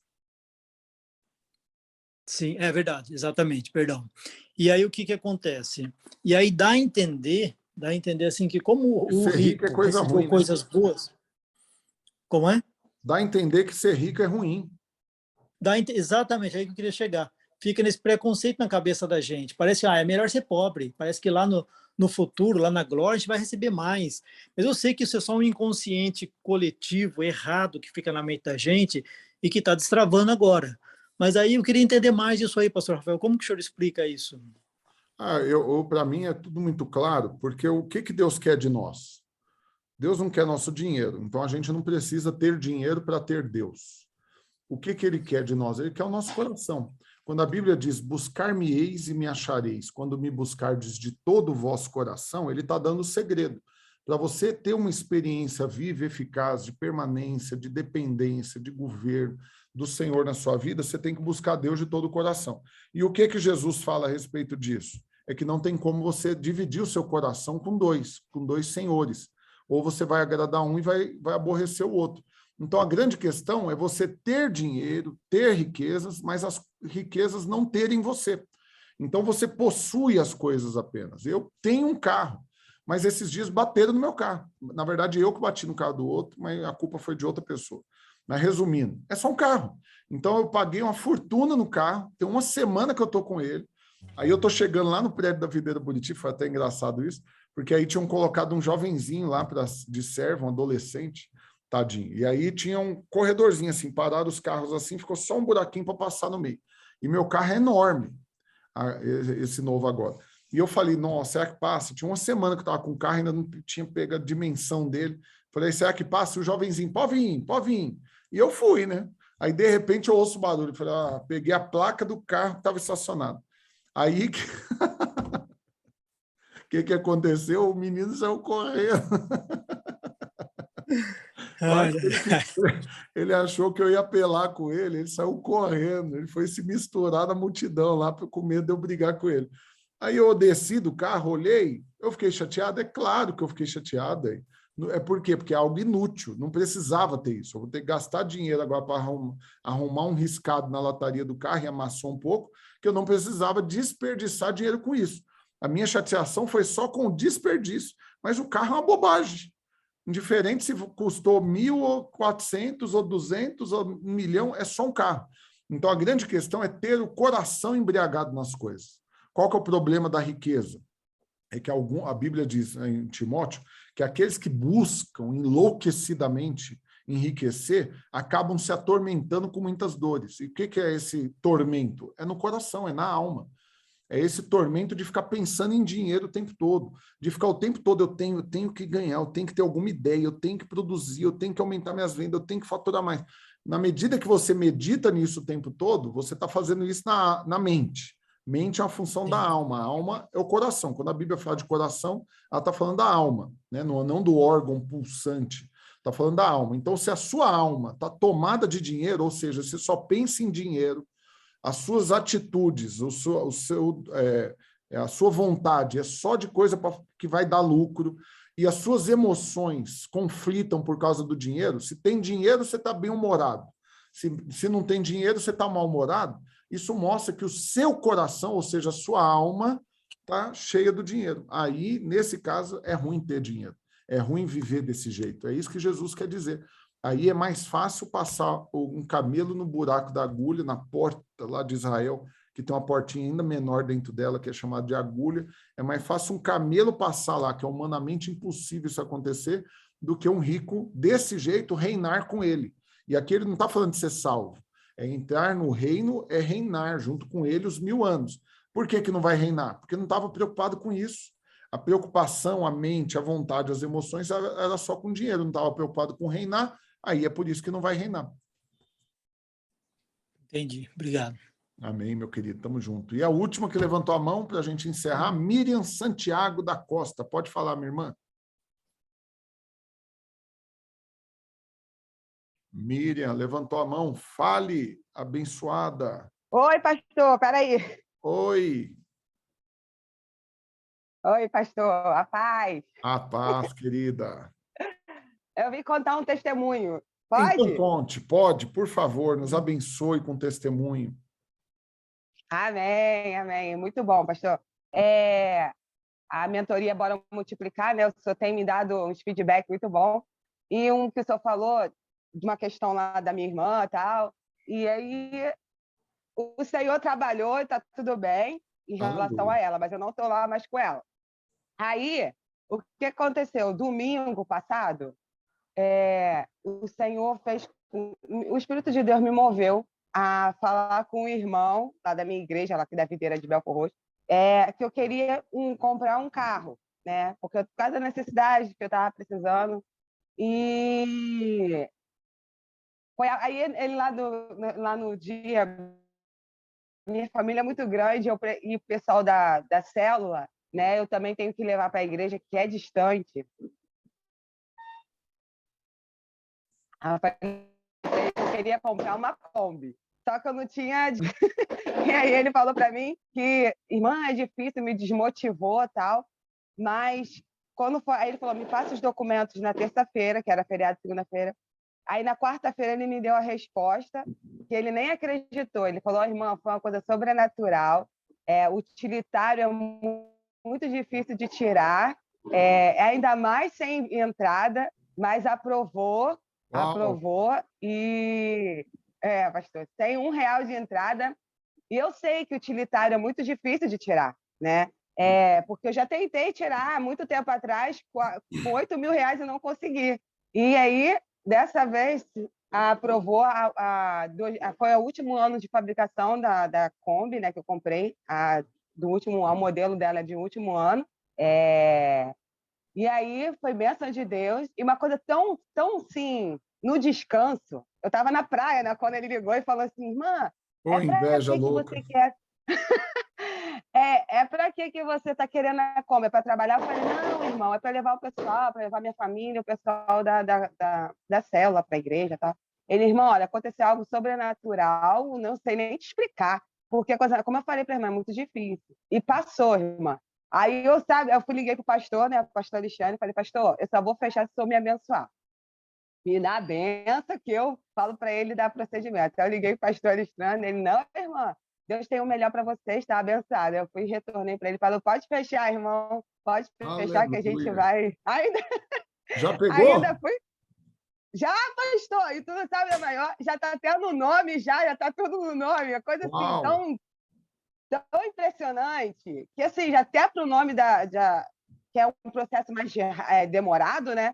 Sim, é verdade, exatamente, perdão. E aí o que acontece? E aí dá a entender assim que como o rico é coisa ruim, coisas boas, como é? Dá a entender que ser rico é ruim. Exatamente, aí que eu queria chegar. Fica nesse preconceito na cabeça da gente. Parece que é melhor ser pobre. Parece que lá no futuro, lá na glória, a gente vai receber mais. Mas eu sei que isso é só um inconsciente coletivo, errado, que fica na mente da gente e que está destravando agora. Mas aí eu queria entender mais disso aí, pastor Rafael. Como que o senhor explica isso? Para mim é tudo muito claro, porque o que Deus quer de nós? Deus não quer nosso dinheiro, então a gente não precisa ter dinheiro para ter Deus. O que Ele quer de nós? Ele quer o nosso coração. Quando a Bíblia diz, buscar-me-eis e me achareis, quando me buscardes de todo o vosso coração, ele está dando o segredo. Para você ter uma experiência viva, eficaz, de permanência, de dependência, de governo do Senhor na sua vida, você tem que buscar Deus de todo o coração. E o que Jesus fala a respeito disso? É que não tem como você dividir o seu coração com dois senhores. Ou você vai agradar um e vai aborrecer o outro. Então, a grande questão é você ter dinheiro, ter riquezas, mas as riquezas não terem você. Então, você possui as coisas apenas. Eu tenho um carro, mas esses dias bateram no meu carro. Na verdade, eu que bati no carro do outro, mas a culpa foi de outra pessoa. Mas, resumindo, é só um carro. Então, eu paguei uma fortuna no carro, tem uma semana que eu estou com ele. Aí eu estou chegando lá no prédio da Videira Buriti, foi até engraçado isso, porque aí tinham colocado um jovenzinho lá de servo, um adolescente. tadinho. E aí tinha um corredorzinho assim, pararam os carros assim, ficou só um buraquinho para passar no meio. E meu carro é enorme, esse novo agora. E eu falei, nossa, será que passa? Tinha uma semana que eu estava com o carro, ainda não tinha pego a dimensão dele. Falei, será que passa? E o jovenzinho, pode vir, pode vir. E eu fui, né? Aí, de repente, eu ouço o barulho. Falei, peguei a placa do carro que estava estacionado. Aí, que aconteceu? O menino saiu correndo. Ele achou que eu ia apelar com ele saiu correndo, ele foi se misturar na multidão lá com medo de eu brigar com ele. Aí eu desci do carro, olhei, eu fiquei chateado, é claro que eu fiquei chateado. É por quê? Porque é algo inútil, não precisava ter isso. Eu vou ter que gastar dinheiro agora para arrumar um riscado na lataria do carro e amassou um pouco, que eu não precisava desperdiçar dinheiro com isso. A minha chateação foi só com o desperdício, mas o carro é uma bobagem. Indiferente se custou 1.000 ou 400 ou 200 ou 1 milhão, é só um carro. Então, a grande questão é ter o coração embriagado nas coisas. Qual que é o problema da riqueza? É que a Bíblia diz em Timóteo que aqueles que buscam enlouquecidamente enriquecer acabam se atormentando com muitas dores. E o que é esse tormento? É no coração, é na alma. É esse tormento de ficar pensando em dinheiro o tempo todo, de ficar o tempo todo, eu tenho que ganhar, eu tenho que ter alguma ideia, eu tenho que produzir, eu tenho que aumentar minhas vendas, eu tenho que faturar mais. Na medida que você medita nisso o tempo todo, você está fazendo isso na mente. Mente é uma função da alma. A alma é o coração. Quando a Bíblia fala de coração, ela está falando da alma, né? Não do órgão pulsante. Está falando da alma. Então, se a sua alma está tomada de dinheiro, ou seja, você só pensa em dinheiro, as suas atitudes, a sua vontade é só de coisa que vai dar lucro, e as suas emoções conflitam por causa do dinheiro, se tem dinheiro, você está bem-humorado. Se não tem dinheiro, você está mal-humorado. Isso mostra que o seu coração, ou seja, a sua alma, está cheia do dinheiro. Aí, nesse caso, é ruim ter dinheiro. É ruim viver desse jeito. É isso que Jesus quer dizer. Aí é mais fácil passar um camelo no buraco da agulha, na porta lá de Israel, que tem uma portinha ainda menor dentro dela, que é chamada de agulha. É mais fácil um camelo passar lá, que é humanamente impossível isso acontecer, do que um rico, desse jeito, reinar com ele. E aqui ele não está falando de ser salvo. É entrar no reino, é reinar junto com ele os 1000 anos. Por que não vai reinar? Porque não estava preocupado com isso. A preocupação, a mente, a vontade, as emoções era só com dinheiro, não estava preocupado com reinar, aí é por isso que não vai reinar. Entendi, obrigado. Amém, meu querido, tamo junto. E a última que levantou a mão para a gente encerrar, Miriam Santiago da Costa. Pode falar, minha irmã. Miriam, levantou a mão. Fale, abençoada. Oi, pastor, peraí. Oi. Oi, pastor, a paz. A paz, querida. Eu vim contar um testemunho. Pode? Então conte, pode, por favor, nos abençoe com testemunho. Amém, amém. Muito bom, pastor. A mentoria Bora Multiplicar, né? O senhor tem me dado uns feedback muito bom. E um que o senhor falou de uma questão lá da minha irmã e tal. E aí o senhor trabalhou e está tudo bem em relação a ela, mas eu não estou lá mais com ela. Aí, o que aconteceu? Domingo passado, o Senhor fez... O Espírito de Deus me moveu a falar com o irmão lá da minha igreja, lá aqui da Videira de Belfort Roxo, que eu queria comprar um carro, né? Porque por causa da necessidade que eu estava precisando. E aí ele lá no dia, minha família é muito grande, e o pessoal da célula, né? Eu também tenho que levar para a igreja, que é distante. Eu queria comprar uma Kombi, só que eu não tinha. E aí ele falou para mim que, irmã, é difícil, me desmotivou e tal, mas quando foi, aí ele falou, me passa os documentos na terça-feira, que era feriado de segunda-feira. Aí na quarta-feira ele me deu a resposta, que ele nem acreditou. Ele falou, irmã, foi uma coisa sobrenatural, o utilitário é muito difícil de tirar, ainda mais sem entrada, mas aprovou e, pastor, tem R$1 de entrada, e eu sei que o utilitário é muito difícil de tirar, né? Porque eu já tentei tirar há muito tempo atrás, com R$8.000 e não consegui. E aí dessa vez, aprovou, foi o último ano de fabricação da Kombi, né, que eu comprei, o modelo dela é de último ano. E aí foi bênção de Deus. E uma coisa tão assim, no descanso, eu estava na praia, né, quando ele ligou e falou assim, irmã, inveja louca. Você quer? Para que você está querendo a Kombi? É para trabalhar? Eu falei, não, irmão, é para levar o pessoal, para levar minha família, o pessoal da célula para a igreja, tá? Ele, irmão, olha, aconteceu algo sobrenatural, não sei nem te explicar, porque, como eu falei para a irmã, é muito difícil. E passou, irmã. Aí eu liguei para o pastor, né, o pastor Alexandre, falei, pastor, eu só vou fechar se o senhor me abençoar. Me dá a benção que eu falo para ele dar procedimento. Então, eu liguei para o pastor Alexandre, ele, não, irmã, Deus tem o melhor para você, está abençoado. Eu fui e retornei para ele, falou, pode fechar, irmão, pode fechar que a gente vai... Já pegou? Ainda fui... Já, pastor, e tu não sabe a maior, já está até no nome, já está tudo no nome, a coisa assim, tão impressionante, que assim, já até para o nome que é um processo mais demorado, né?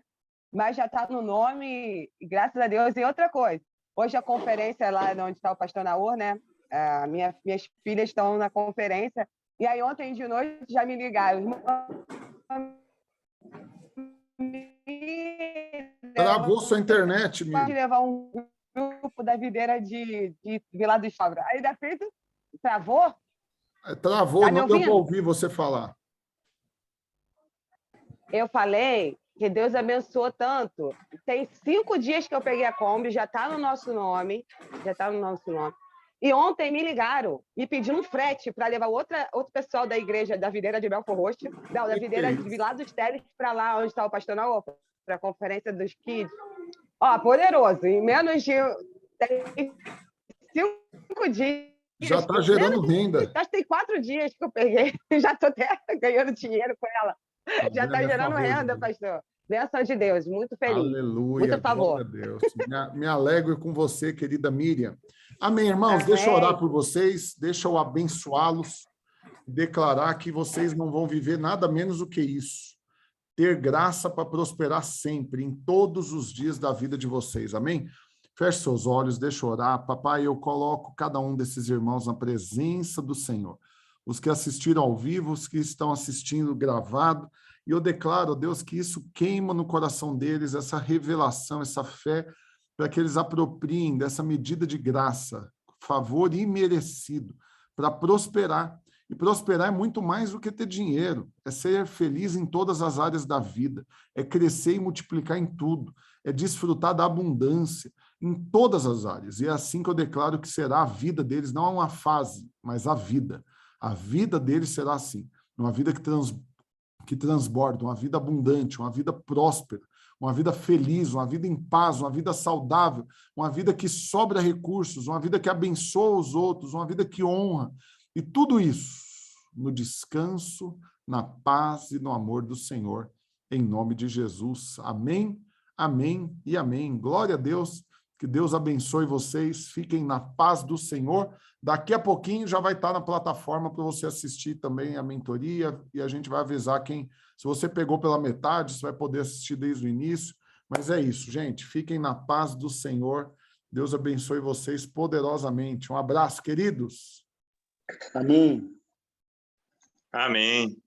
Mas já está no nome, graças a Deus. E outra coisa, hoje a conferência lá onde está o pastor Naor, né? Minhas filhas estão na conferência, e aí ontem de noite já me ligaram. Travou sua internet, Miriam. Pode levar um grupo da videira de Vila do Chabra. Aí da feita, travou? Travou, tá, não deu para ouvir você falar. Eu falei que Deus abençoou tanto. Tem 5 dias que eu peguei a Kombi, já está no nosso nome, E ontem me ligaram, me pedindo um frete para levar outro pessoal da igreja da videira de Belfort Roxo, da videira de Vila dos Teles, para lá onde está o pastor Naor, para a conferência dos kids. Ó, poderoso, em menos de 5 dias. Já está gerando renda. Acho que tem 4 dias que eu peguei, já estou até ganhando dinheiro com ela. Já está gerando renda, pastor. Bênção de Deus, muito feliz. Aleluia. Muito favor. Deus. Me alegro com você, querida Miriam. Amém, irmãos? Amém. Deixa eu orar por vocês, deixa eu abençoá-los, declarar que vocês não vão viver nada menos do que isso. Ter graça para prosperar sempre, em todos os dias da vida de vocês. Amém? Feche seus olhos, deixa eu orar. Papai, eu coloco cada um desses irmãos na presença do Senhor. Os que assistiram ao vivo, os que estão assistindo gravado. E eu declaro, Deus, que isso queima no coração deles, essa revelação, essa fé, para que eles apropriem dessa medida de graça, favor imerecido, para prosperar. E prosperar é muito mais do que ter dinheiro, é ser feliz em todas as áreas da vida, é crescer e multiplicar em tudo, é desfrutar da abundância em todas as áreas. E é assim que eu declaro que será a vida deles, não é uma fase, mas a vida. A vida deles será assim, uma vida que transborda, uma vida abundante, uma vida próspera, uma vida feliz, uma vida em paz, uma vida saudável, uma vida que sobra recursos, uma vida que abençoa os outros, uma vida que honra. E tudo isso no descanso, na paz e no amor do Senhor, em nome de Jesus. Amém, amém e amém. Glória a Deus, que Deus abençoe vocês, fiquem na paz do Senhor. Daqui a pouquinho já vai estar na plataforma para você assistir também a mentoria, e a gente vai avisar quem, se você pegou pela metade, você vai poder assistir desde o início. Mas é isso, gente, fiquem na paz do Senhor. Deus abençoe vocês poderosamente. Um abraço, queridos. Amém. Amém.